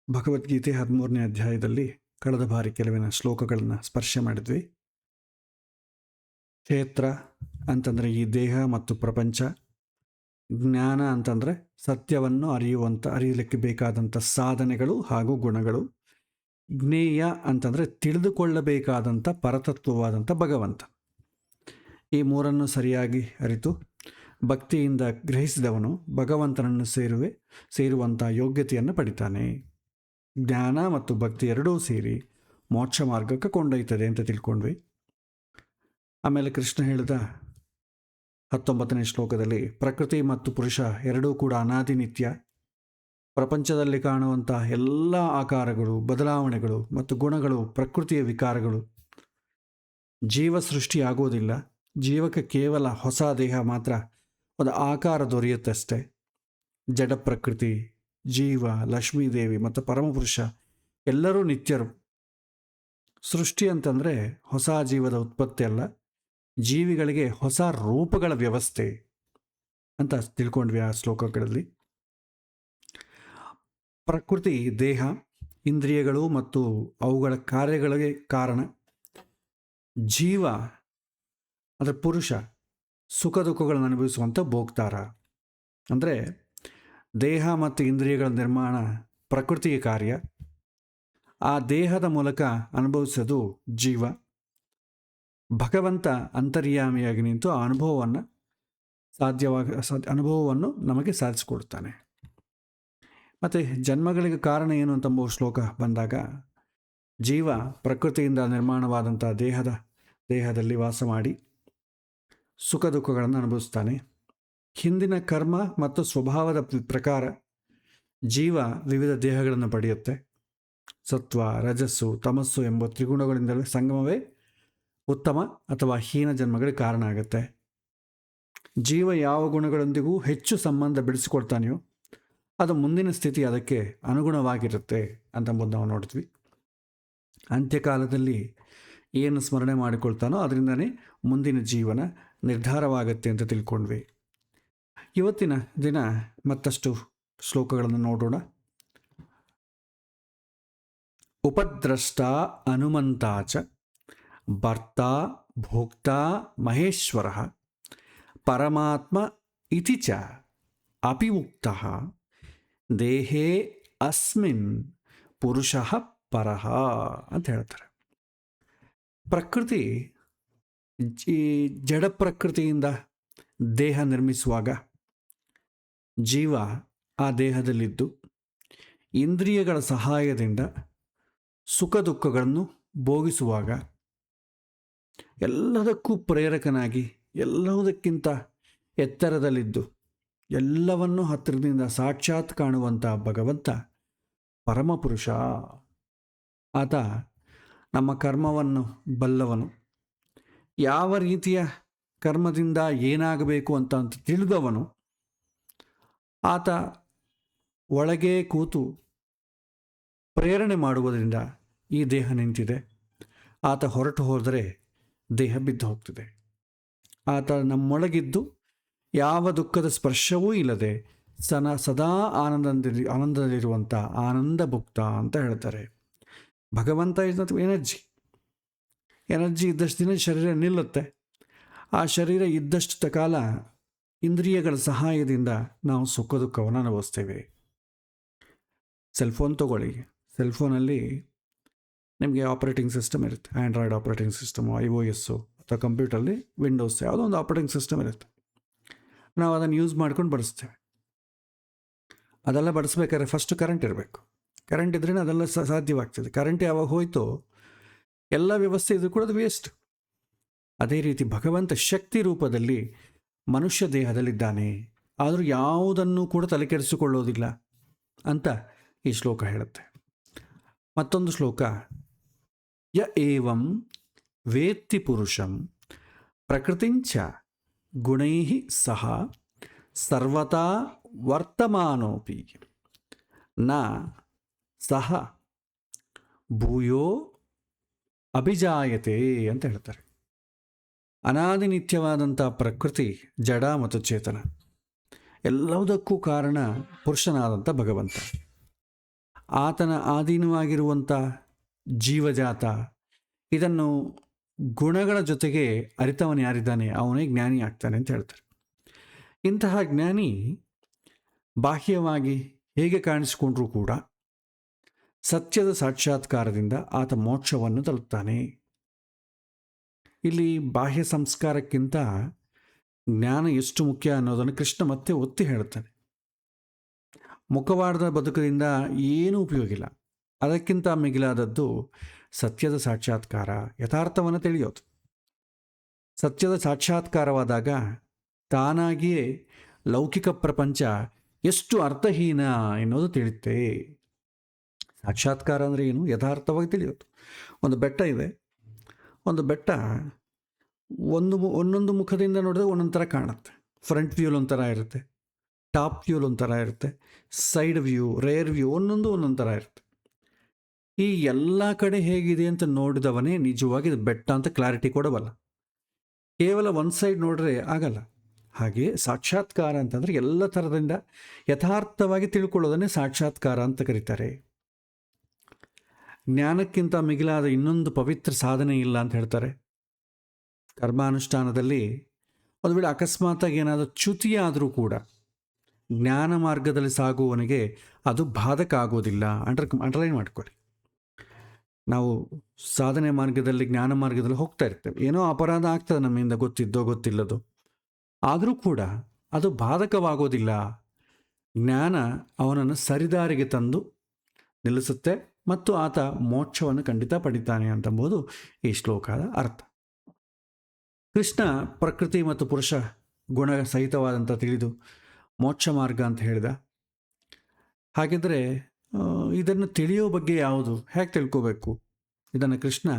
ಭಗವದ್ಗೀತೆ 13ನೇ ಅಧ್ಯಾಯದಲ್ಲಿ ಕಳೆದ ಬಾರಿ ಕೆಲವಿನ ಶ್ಲೋಕಗಳನ್ನು ಸ್ಪರ್ಶ ಮಾಡಿದ್ವಿ. ಕ್ಷೇತ್ರ ಅಂತಂದರೆ ಈ ದೇಹ ಮತ್ತು ಪ್ರಪಂಚ, ಜ್ಞಾನ ಅಂತಂದರೆ ಸತ್ಯವನ್ನು ಅರಿಯಲಿಕ್ಕೆ ಬೇಕಾದಂಥ ಸಾಧನೆಗಳು ಹಾಗೂ ಗುಣಗಳು, ಜ್ಞೇಯ ಅಂತಂದರೆ ತಿಳಿದುಕೊಳ್ಳಬೇಕಾದಂಥ ಪರತತ್ವವಾದಂಥ ಭಗವಂತ. ಈ ಮೂರನ್ನು ಸರಿಯಾಗಿ ಅರಿತು ಭಕ್ತಿಯಿಂದ ಗ್ರಹಿಸಿದವನು ಭಗವಂತನನ್ನು ಸೇರುವಂಥ ಯೋಗ್ಯತೆಯನ್ನು ಪಡಿತಾನೆ. ಜ್ಞಾನ ಮತ್ತು ಭಕ್ತಿ ಎರಡೂ ಸೇರಿ ಮೋಕ್ಷ ಮಾರ್ಗಕ್ಕೆ ಕೊಂಡೊಯ್ತದೆ ಅಂತ ತಿಳ್ಕೊಂಡ್ವಿ. ಆಮೇಲೆ ಕೃಷ್ಣ ಹೇಳಿದ 19ನೇ ಶ್ಲೋಕದಲ್ಲಿ ಪ್ರಕೃತಿ ಮತ್ತು ಪುರುಷ ಎರಡೂ ಕೂಡ ಅನಾದಿ ನಿತ್ಯ. ಪ್ರಪಂಚದಲ್ಲಿ ಕಾಣುವಂಥ ಎಲ್ಲ ಆಕಾರಗಳು, ಬದಲಾವಣೆಗಳು ಮತ್ತು ಗುಣಗಳು ಪ್ರಕೃತಿಯ ವಿಕಾರಗಳು. ಜೀವ ಸೃಷ್ಟಿಯಾಗೋದಿಲ್ಲ. ಜೀವಕ್ಕೆ ಕೇವಲ ಹೊಸ ದೇಹ ಮಾತ್ರ, ಒಂದು ಆಕಾರ ದೊರೆಯುತ್ತಷ್ಟೇ. ಜಡ ಪ್ರಕೃತಿ, ಜೀವ, ಲಕ್ಷ್ಮೀದೇವಿ ಮತ್ತು ಪರಮಪುರುಷ ಎಲ್ಲರೂ ನಿತ್ಯರು. ಸೃಷ್ಟಿ ಅಂತಂದರೆ ಹೊಸ ಜೀವದ ಉತ್ಪತ್ತಿ ಅಲ್ಲ, ಜೀವಿಗಳಿಗೆ ಹೊಸ ರೂಪಗಳ ವ್ಯವಸ್ಥೆ ಅಂತ ತಿಳ್ಕೊಂಡ್ವಿ ಆ ಶ್ಲೋಕಗಳಲ್ಲಿ. ಪ್ರಕೃತಿ ದೇಹ, ಇಂದ್ರಿಯಗಳು ಮತ್ತು ಅವುಗಳ ಕಾರ್ಯಗಳಿಗೆ ಕಾರಣ. ಜೀವ ಅಂದರೆ ಪುರುಷ, ಸುಖ ದುಃಖಗಳನ್ನು ಅನುಭವಿಸುವಂಥ ಭೋಗ್ತಾರ. ಅಂದರೆ ದೇಹ ಮತ್ತು ಇಂದ್ರಿಯಗಳ ನಿರ್ಮಾಣ ಪ್ರಕೃತಿಯ ಕಾರ್ಯ. ಆ ದೇಹದ ಮೂಲಕ ಅನುಭವಿಸೋದು ಜೀವ. ಭಗವಂತ ಅಂತರ್ಯಾಮಿಯಾಗಿ ನಿಂತು ಆ ಅನುಭವವನ್ನು ನಮಗೆ ಸಾಧಿಸಿಕೊಡ್ತಾನೆ. ಮತ್ತು ಜನ್ಮಗಳಿಗೆ ಕಾರಣ ಏನು ಅಂತಂಬ ಶ್ಲೋಕ ಬಂದಾಗ, ಜೀವ ಪ್ರಕೃತಿಯಿಂದ ನಿರ್ಮಾಣವಾದಂಥ ದೇಹದಲ್ಲಿ ವಾಸ ಮಾಡಿ ಸುಖ ದುಃಖಗಳನ್ನು ಅನುಭವಿಸ್ತಾನೆ. ಹಿಂದಿನ ಕರ್ಮ ಮತ್ತು ಸ್ವಭಾವದ ಪ್ರಕಾರ ಜೀವ ವಿವಿಧ ದೇಹಗಳನ್ನು ಪಡೆಯುತ್ತೆ. ಸತ್ವ, ರಜಸ್ಸು, ತಮಸ್ಸು ಎಂಬ ತ್ರಿಗುಣಗಳಿಂದಲೇ ಸಂಗಮವೇ ಉತ್ತಮ ಅಥವಾ ಹೀನ ಜನ್ಮಗಳಿಗೆ ಕಾರಣ ಆಗುತ್ತೆ. ಜೀವ ಯಾವ ಗುಣಗಳೊಂದಿಗೂ ಹೆಚ್ಚು ಸಂಬಂಧ ಬೆಳೆಸಿಕೊಳ್ತಾನೆಯೋ ಅದು ಮುಂದಿನ ಸ್ಥಿತಿ ಅದಕ್ಕೆ ಅನುಗುಣವಾಗಿರುತ್ತೆ ಅಂತಂಬುದು ನಾವು ನೋಡ್ತೀವಿ. ಅಂತ್ಯಕಾಲದಲ್ಲಿ ಏನು ಸ್ಮರಣೆ ಮಾಡಿಕೊಳ್ತಾನೋ ಅದರಿಂದನೇ ಮುಂದಿನ ಜೀವನ ನಿರ್ಧಾರವಾಗುತ್ತೆ ಅಂತ ತಿಳ್ಕೊಂಡ್ವಿ. ಇವತ್ತಿನ ದಿನ ಮತ್ತಷ್ಟು ಶ್ಲೋಕಗಳನ್ನು ನೋಡೋಣ. ಉಪದ್ರಷ್ಟ ಹನುಮಂತಾಚ ಭರ್ತ ಭೋಕ್ತ ಮಹೇಶ್ವರ ಪರಮಾತ್ಮ ಇತಿ ಚ ಅಪಿ ಉಕ್ತಃ ದೇಹೇ ಅಸ್ಮಿನ್ ಪುರುಷಃ ಪರಃ ಅಂತ ಹೇಳ್ತಾರೆ. ಪ್ರಕೃತಿ ಈ ಜಡ ಪ್ರಕೃತಿಯಿಂದ ದೇಹ ನಿರ್ಮಿಸುವಾಗ ಜೀವ ಆ ದೇಹದಲ್ಲಿದ್ದು ಇಂದ್ರಿಯಗಳ ಸಹಾಯದಿಂದ ಸುಖ ದುಃಖಗಳನ್ನು ಭೋಗಿಸುವಾಗ ಎಲ್ಲದಕ್ಕೂ ಪ್ರೇರಕನಾಗಿ ಎಲ್ಲದಕ್ಕಿಂತ ಎತ್ತರದಲ್ಲಿದ್ದು ಎಲ್ಲವನ್ನೂ ಹತ್ತಿರದಿಂದ ಸಾಕ್ಷಾತ್ ಕಾಣುವಂಥ ಭಗವಂತ ಪರಮಪುರುಷ. ಆತ ನಮ್ಮ ಕರ್ಮವನ್ನು ಬಲ್ಲವನು. ಯಾವ ರೀತಿಯ ಕರ್ಮದಿಂದ ಏನಾಗಬೇಕು ಅಂತ ತಿಳಿದವನು. ಆತ ಒಳಗೆ ಕೂತು ಪ್ರೇರಣೆ ಮಾಡುವುದರಿಂದ ಈ ದೇಹ ನಿಂತಿದೆ. ಆತ ಹೊರಟು ಹೋದರೆ ದೇಹ ಬಿದ್ದು ಹೋಗ್ತದೆ. ಆತ ನಮ್ಮೊಳಗಿದ್ದು ಯಾವ ದುಃಖದ ಸ್ಪರ್ಶವೂ ಇಲ್ಲದೆ ಸದಾ ಆನಂದದಲ್ಲಿರುವಂಥ ಆನಂದ ಭುಕ್ತ ಅಂತ ಹೇಳ್ತಾರೆ. ಭಗವಂತ ಇಸ್ ಎನರ್ಜಿ ಇದ್ದಷ್ಟು ದಿನ ಶರೀರ ನಿಲ್ಲುತ್ತೆ. ಆ ಶರೀರ ಇದ್ದಷ್ಟು ಕಾಲ ಇಂದ್ರಿಯಗಳ ಸಹಾಯದಿಂದ ನಾವು ಸುಖ ದುಃಖವನ್ನು ಅನುಭವಿಸ್ತೇವೆ. ಸೆಲ್ಫೋನ್ ತಗೊಳ್ಳಿ. ಸೆಲ್ಫೋನಲ್ಲಿ ನಿಮಗೆ ಆಪರೇಟಿಂಗ್ ಸಿಸ್ಟಮ್ ಇರುತ್ತೆ. ಆ್ಯಂಡ್ರಾಯ್ಡ್ ಆಪರೇಟಿಂಗ್ ಸಿಸ್ಟಮು, iOS ಅಥವಾ ಕಂಪ್ಯೂಟರಲ್ಲಿ ವಿಂಡೋಸ್, ಯಾವುದೋ ಒಂದು ಆಪರೇಟಿಂಗ್ ಸಿಸ್ಟಮ್ ಇರುತ್ತೆ. ನಾವು ಅದನ್ನು ಯೂಸ್ ಮಾಡ್ಕೊಂಡು ಬಳಸ್ತೇವೆ. ಅದೆಲ್ಲ ಬಳಸ್ಬೇಕಾದ್ರೆ ಫಸ್ಟ್ ಕರೆಂಟ್ ಇರಬೇಕು. ಕರೆಂಟ್ ಇದ್ರೇ ಅದೆಲ್ಲ ಸಾಧ್ಯವಾಗ್ತದೆ. ಕರೆಂಟ್ ಯಾವಾಗ ಹೋಯ್ತೋ ಎಲ್ಲ ವ್ಯವಸ್ಥೆ ಇದು ಕೂಡ ಅದು ವೇಸ್ಟ್. ಅದೇ ರೀತಿ ಭಗವಂತ ಶಕ್ತಿ ರೂಪದಲ್ಲಿ ಮನುಷ್ಯ ದೇಹದಲ್ಲಿದ್ದಾನೆ. ಆದರೂ ಯಾವುದನ್ನು ಕೂಡ ತಲೆ ಕೆಡಿಸಿಕೊಳ್ಳೋದಿಲ್ಲ ಅಂತ ಈ ಶ್ಲೋಕ ಹೇಳುತ್ತೆ. ಮತ್ತೊಂದು ಶ್ಲೋಕ, ಯ ಏವಂ ವೇತ್ತಿ ಪುರುಷಂ ಪ್ರಕೃತಿಂಚ ಗುಣೈಃ ಸಹ ಸರ್ವತಾ ವರ್ತಮಾನೋಪಿ ನ ಸಹ ಭೂಯೋ ಅಭಿಜಾಯತೆ ಅಂತ ಹೇಳ್ತಾರೆ. ಅನಾದಿ ನಿತ್ಯವಾದಂಥ ಪ್ರಕೃತಿ, ಜಡ ಮತ್ತು ಚೇತನ ಎಲ್ಲದಕ್ಕೂ ಕಾರಣ ಪುರುಷನಾದಂಥ ಭಗವಂತ. ಆತನ ಅಧೀನವಾಗಿರುವಂಥ ಜೀವಜಾತ ಇದನ್ನು ಗುಣಗಳ ಜೊತೆಗೆ ಅರಿತವನು ಯಾರಿದ್ದಾನೆ ಅವನೇ ಜ್ಞಾನಿ ಆಗ್ತಾನೆ ಅಂತ ಹೇಳ್ತಾರೆ. ಇಂತಹ ಜ್ಞಾನಿ ಬಾಹ್ಯವಾಗಿ ಹೇಗೆ ಕಾಣಿಸಿಕೊಂಡ್ರೂ ಕೂಡ ಸತ್ಯದ ಸಾಕ್ಷಾತ್ಕಾರದಿಂದ ಆತ ಮೋಕ್ಷವನ್ನು ತಲುಪ್ತಾನೆ. ಇಲ್ಲಿ ಬಾಹ್ಯ ಸಂಸ್ಕಾರಕ್ಕಿಂತ ಜ್ಞಾನ ಎಷ್ಟು ಮುಖ್ಯ ಅನ್ನೋದನ್ನು ಕೃಷ್ಣ ಮತ್ತೆ ಒತ್ತಿ ಹೇಳ್ತಾನೆ. ಮುಖವಾಡದ ಬದುಕಿನಿಂದ ಏನೂ ಉಪಯೋಗ ಇಲ್ಲ. ಅದಕ್ಕಿಂತ ಮಿಗಿಲಾದದ್ದು ಸತ್ಯದ ಸಾಕ್ಷಾತ್ಕಾರ, ಯಥಾರ್ಥವನ್ನು ತಿಳಿಯೋದು. ಸತ್ಯದ ಸಾಕ್ಷಾತ್ಕಾರವಾದಾಗ ತಾನಾಗಿಯೇ ಲೌಕಿಕ ಪ್ರಪಂಚ ಎಷ್ಟು ಅರ್ಥಹೀನ ಎನ್ನುವುದು ತಿಳಿಯುತ್ತೆ. ಸಾಕ್ಷಾತ್ಕಾರ ಅಂದರೆ ಏನು? ಯಥಾರ್ಥವಾಗಿ ತಿಳಿಯೋದು. ಒಂದು ಬೆಟ್ಟ ಇದೆ. ಒಂದು ಬೆಟ್ಟ ಒಂದೊಂದು ಮುಖದಿಂದ ನೋಡಿದ್ರೆ ಒಂದೊಂದು ಥರ ಕಾಣುತ್ತೆ. ಫ್ರಂಟ್ ವ್ಯೂಲ್ ಒಂಥರ ಇರುತ್ತೆ, ಟಾಪ್ ವ್ಯೂಲ್ ಒಂಥರ ಇರುತ್ತೆ, ಸೈಡ್ ವ್ಯೂ, ರೇರ್ ವ್ಯೂ, ಒಂದೊಂದು ಥರ ಇರುತ್ತೆ. ಈ ಎಲ್ಲ ಕಡೆ ಹೇಗಿದೆ ಅಂತ ನೋಡಿದವನೇ ನಿಜವಾಗಿ ಇದು ಬೆಟ್ಟ ಅಂತ ಕ್ಲಾರಿಟಿ ಕೊಡಬಲ್ಲ. ಕೇವಲ ಒಂದು ಸೈಡ್ ನೋಡ್ರೆ ಆಗಲ್ಲ. ಹಾಗೆ ಸಾಕ್ಷಾತ್ಕಾರ ಅಂತಂದರೆ ಎಲ್ಲ ಥರದಿಂದ ಯಥಾರ್ಥವಾಗಿ ತಿಳ್ಕೊಳ್ಳೋದನ್ನೇ ಸಾಕ್ಷಾತ್ಕಾರ ಅಂತ ಕರೀತಾರೆ. ಜ್ಞಾನಕ್ಕಿಂತ ಮಿಗಿಲಾದ ಇನ್ನೊಂದು ಪವಿತ್ರ ಸಾಧನೆ ಇಲ್ಲ ಅಂತ ಹೇಳ್ತಾರೆ. ಕರ್ಮಾನುಷ್ಠಾನದಲ್ಲಿ ಒಂದು ವೇಳೆ ಅಕಸ್ಮಾತಾಗಿ ಏನಾದರೂ ಚ್ಯುತಿಯಾದರೂ ಕೂಡ ಜ್ಞಾನ ಮಾರ್ಗದಲ್ಲಿ ಸಾಗುವವನಿಗೆ ಅದು ಬಾಧಕ ಆಗೋದಿಲ್ಲ. ಅಂಡರ್ಲೈನ್ ಮಾಡ್ಕೊಳ್ಳಿ. ನಾವು ಸಾಧನೆ ಮಾರ್ಗದಲ್ಲಿ, ಜ್ಞಾನ ಮಾರ್ಗದಲ್ಲಿ ಹೋಗ್ತಾ ಇರ್ತೇವೆ. ಏನೋ ಅಪರಾಧ ಆಗ್ತದೆ ನಮ್ಮಿಂದ, ಗೊತ್ತಿದ್ದೋ ಗೊತ್ತಿಲ್ಲದೋ, ಆದರೂ ಕೂಡ ಅದು ಬಾಧಕವಾಗೋದಿಲ್ಲ. ಜ್ಞಾನ ಅವನನ್ನು ಸರಿದಾರಿಗೆ ತಂದು ನಿಲ್ಲಿಸುತ್ತೆ ಮತ್ತು ಆತ ಮೋಕ್ಷವನ್ನು ಖಂಡಿತ ಪಡಿತಾನೆ ಅಂತಂಬುದು ಈ ಶ್ಲೋಕದ ಅರ್ಥ. ಕೃಷ್ಣ ಪ್ರಕೃತಿ ಮತ್ತು ಪುರುಷ ಗುಣ ಸಹಿತವಾದಂಥ ತಿಳಿದು ಮೋಕ್ಷ ಮಾರ್ಗ ಅಂತ ಹೇಳಿದ. ಹಾಗಿದ್ರೆ ಇದನ್ನು ತಿಳಿಯೋ ಬಗ್ಗೆ ಯಾವುದು, ಹೇಗೆ ತಿಳ್ಕೋಬೇಕು? ಇದನ್ನು ಕೃಷ್ಣ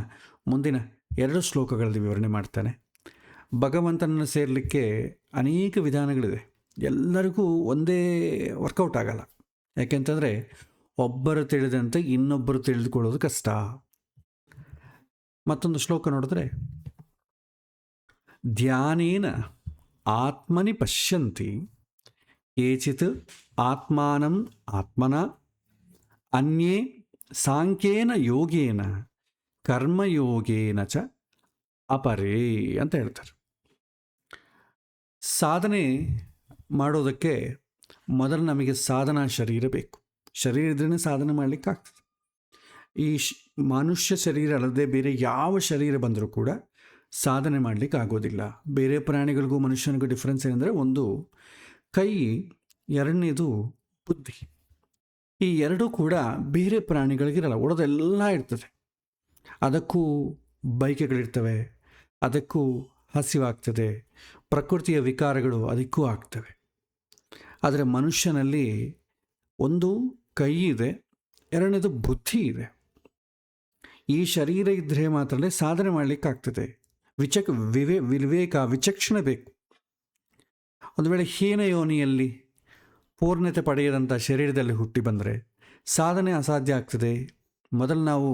ಮುಂದಿನ 2 ಶ್ಲೋಕಗಳಲ್ಲಿ ವಿವರಣೆ ಮಾಡ್ತಾನೆ. ಭಗವಂತನನ್ನು ಸೇರಲಿಕ್ಕೆ ಅನೇಕ ವಿಧಾನಗಳಿದೆ. ಎಲ್ಲರಿಗೂ ಒಂದೇ ವರ್ಕೌಟ್ ಆಗಲ್ಲ. ಯಾಕೆಂತಂದರೆ ಒಬ್ಬರು ತಿಳಿದಂತೆ ಇನ್ನೊಬ್ಬರು ತಿಳಿದುಕೊಳ್ಳೋದು ಕಷ್ಟ. ಮತ್ತೊಂದು ಶ್ಲೋಕ ನೋಡಿದ್ರೆ, ಧ್ಯಾನೇನ ಆತ್ಮನಿ ಪಶ್ಯಂತಿ ಕೇಚಿತ್ ಆತ್ಮಾನಂ ಆತ್ಮನ ಅನ್ಯೇ ಸಾಂಖ್ಯೇನ ಯೋಗೇನ ಕರ್ಮಯೋಗೇನ ಚ ಅಪರೇ ಅಂತ ಹೇಳ್ತಾರೆ. ಸಾಧನೆ ಮಾಡೋದಕ್ಕೆ ಮೊದಲು ನಮಗೆ ಸಾಧನಾ ಶರೀರ ಬೇಕು. ಶರೀರ ಇದ್ರೇ ಸಾಧನೆ ಮಾಡಲಿಕ್ಕಾಗ್ತದೆ. ಈ ಮನುಷ್ಯ ಶರೀರ ಅಲ್ಲದೆ ಬೇರೆ ಯಾವ ಶರೀರ ಬಂದರೂ ಕೂಡ ಸಾಧನೆ ಮಾಡಲಿಕ್ಕೆ ಆಗೋದಿಲ್ಲ. ಬೇರೆ ಪ್ರಾಣಿಗಳಿಗೂ ಮನುಷ್ಯನಿಗೂ ಡಿಫ್ರೆನ್ಸ್ ಏನಂದರೆ, ಒಂದು ಕೈ, ಎರಡನೇದು ಬುದ್ಧಿ. ಈ ಎರಡೂ ಕೂಡ ಬೇರೆ ಪ್ರಾಣಿಗಳಿಗಿರಲ್ಲ. ಉಳಿದೆಲ್ಲ ಇರ್ತದೆ. ಅದಕ್ಕೂ ಬಯಕೆಗಳಿರ್ತವೆ, ಅದಕ್ಕೂ ಹಸಿವಾಗ್ತದೆ, ಪ್ರಕೃತಿಯ ವಿಕಾರಗಳು ಅದಕ್ಕೂ ಆಗ್ತವೆ. ಆದರೆ ಮನುಷ್ಯನಲ್ಲಿ ಒಂದು ಕೈ ಇದೆ, ಎರಡನೇದು ಬುದ್ಧಿ ಇದೆ. ಈ ಶರೀರ ಇದ್ದರೆ ಮಾತ್ರಲೇ ಸಾಧನೆ ಮಾಡಲಿಕ್ಕಾಗ್ತದೆ. ವಿವೇಕ, ವಿಚಕ್ಷಣೆ ಬೇಕು. ಒಂದು ವೇಳೆ ಹೀನ ಯೋನಿಯಲ್ಲಿ ಪೂರ್ಣತೆ ಪಡೆಯದಂಥ ಶರೀರದಲ್ಲಿ ಹುಟ್ಟಿ ಬಂದರೆ ಸಾಧನೆ ಅಸಾಧ್ಯ ಆಗ್ತದೆ. ಮೊದಲು ನಾವು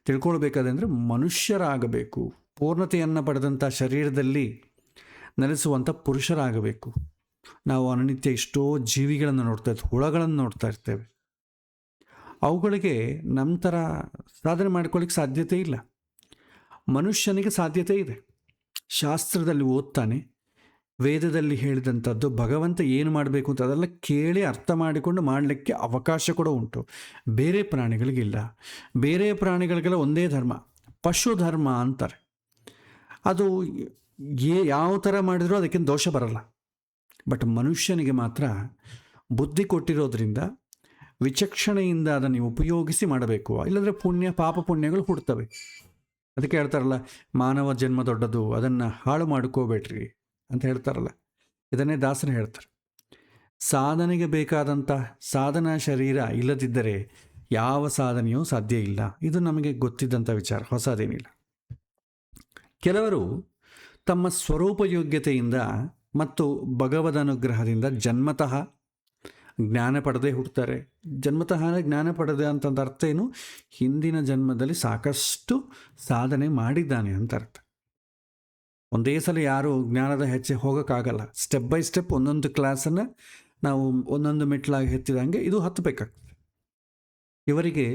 ತಿಳ್ಕೊಳ್ಬೇಕಾದಂದರೆ ಮನುಷ್ಯರಾಗಬೇಕು. ಪೂರ್ಣತೆಯನ್ನು ಪಡೆದಂಥ ಶರೀರದಲ್ಲಿ ನೆಲೆಸುವಂಥ ಪುರುಷರಾಗಬೇಕು. ನಾವು ಅನಿತ್ಯ ಎಷ್ಟೋ ಜೀವಿಗಳನ್ನು ನೋಡ್ತಾ ಇರ್ತೇವೆ, ಹುಳಗಳನ್ನು ನೋಡ್ತಾ ಇರ್ತೇವೆ. ಅವುಗಳಿಗೆ ನಮ್ಮ ಥರ ಸಾಧನೆ ಮಾಡ್ಕೊಳ್ಳಿಕ್ಕೆ ಸಾಧ್ಯತೆ ಇಲ್ಲ. ಮನುಷ್ಯನಿಗೆ ಸಾಧ್ಯತೆ ಇದೆ. ಶಾಸ್ತ್ರದಲ್ಲಿ ಓದ್ತಾನೆ, ವೇದದಲ್ಲಿ ಹೇಳಿದಂಥದ್ದು ಭಗವಂತ ಏನು ಮಾಡಬೇಕು ಅಂತ ಅದೆಲ್ಲ ಕೇಳಿ ಅರ್ಥ ಮಾಡಿಕೊಂಡು ಮಾಡಲಿಕ್ಕೆ ಅವಕಾಶ ಕೂಡ ಉಂಟು. ಬೇರೆ ಪ್ರಾಣಿಗಳಿಗಿಲ್ಲ. ಬೇರೆ ಪ್ರಾಣಿಗಳಿಗೆಲ್ಲ ಒಂದೇ ಧರ್ಮ, ಪಶು ಧರ್ಮ ಅಂತಾರೆ. ಅದು ಯಾವ ಥರ ಮಾಡಿದರೂ ಅದಕ್ಕಿಂತ ದೋಷ ಬರಲ್ಲ. ಬಟ್ ಮನುಷ್ಯನಿಗೆ ಮಾತ್ರ ಬುದ್ಧಿ ಕೊಟ್ಟಿರೋದ್ರಿಂದ ವಿಚಕ್ಷಣೆಯಿಂದ ಅದನ್ನು ಉಪಯೋಗಿಸಿ ಮಾಡಬೇಕು. ಇಲ್ಲಾಂದರೆ ಪಾಪ ಪುಣ್ಯಗಳು ಹುಡ್ತವೆ. ಅದಕ್ಕೆ ಹೇಳ್ತಾರಲ್ಲ, ಮಾನವ ಜನ್ಮ ದೊಡ್ಡದು, ಅದನ್ನು ಹಾಳು ಮಾಡ್ಕೋಬೇಡ್ರಿ ಅಂತ ಹೇಳ್ತಾರಲ್ಲ. ಇದನ್ನೇ ದಾಸರು ಹೇಳ್ತಾರೆ. ಸಾಧನೆಗೆ ಬೇಕಾದಂಥ ಸಾಧನಾ ಶರೀರ ಇಲ್ಲದಿದ್ದರೆ ಯಾವ ಸಾಧನೆಯೂ ಸಾಧ್ಯ ಇಲ್ಲ. ಇದು ನಮಗೆ ಗೊತ್ತಿದ್ದಂಥ ವಿಚಾರ, ಹೊಸದೇನಿಲ್ಲ. ಕೆಲವರು ತಮ್ಮ ಸ್ವರೂಪಯೋಗ್ಯತೆಯಿಂದ ಮತ್ತು ಭಗವದ್ ಅನುಗ್ರಹದಿಂದ ಜನ್ಮತಃ ಜ್ಞಾನ ಪಡೆದೇ ಹುಡ್ತಾರೆ. ಜನ್ಮತಃ ಜ್ಞಾನ ಪಡೆದ ಅಂತಂದ ಅರ್ಥ ಏನು? ಹಿಂದಿನ ಜನ್ಮದಲ್ಲಿ ಸಾಕಷ್ಟು ಸಾಧನೆ ಮಾಡಿದ್ದಾನೆ ಅಂತ ಅರ್ಥ. ಒಂದೇ ಸಲ ಯಾರೂ ಜ್ಞಾನದ ಹೆಚ್ಚೆ ಹೋಗೋಕ್ಕಾಗಲ್ಲ. ಸ್ಟೆಪ್ ಬೈ ಸ್ಟೆಪ್ ಒಂದೊಂದು ಕ್ಲಾಸನ್ನು ನಾವು ಒಂದೊಂದು ಮೆಟ್ಲಾಗಿ ಹೆಚ್ಚಿದಂಗೆ ಇದು ಹತ್ತಬೇಕಾಗ್ತದೆ. ಇವರಿಗೆ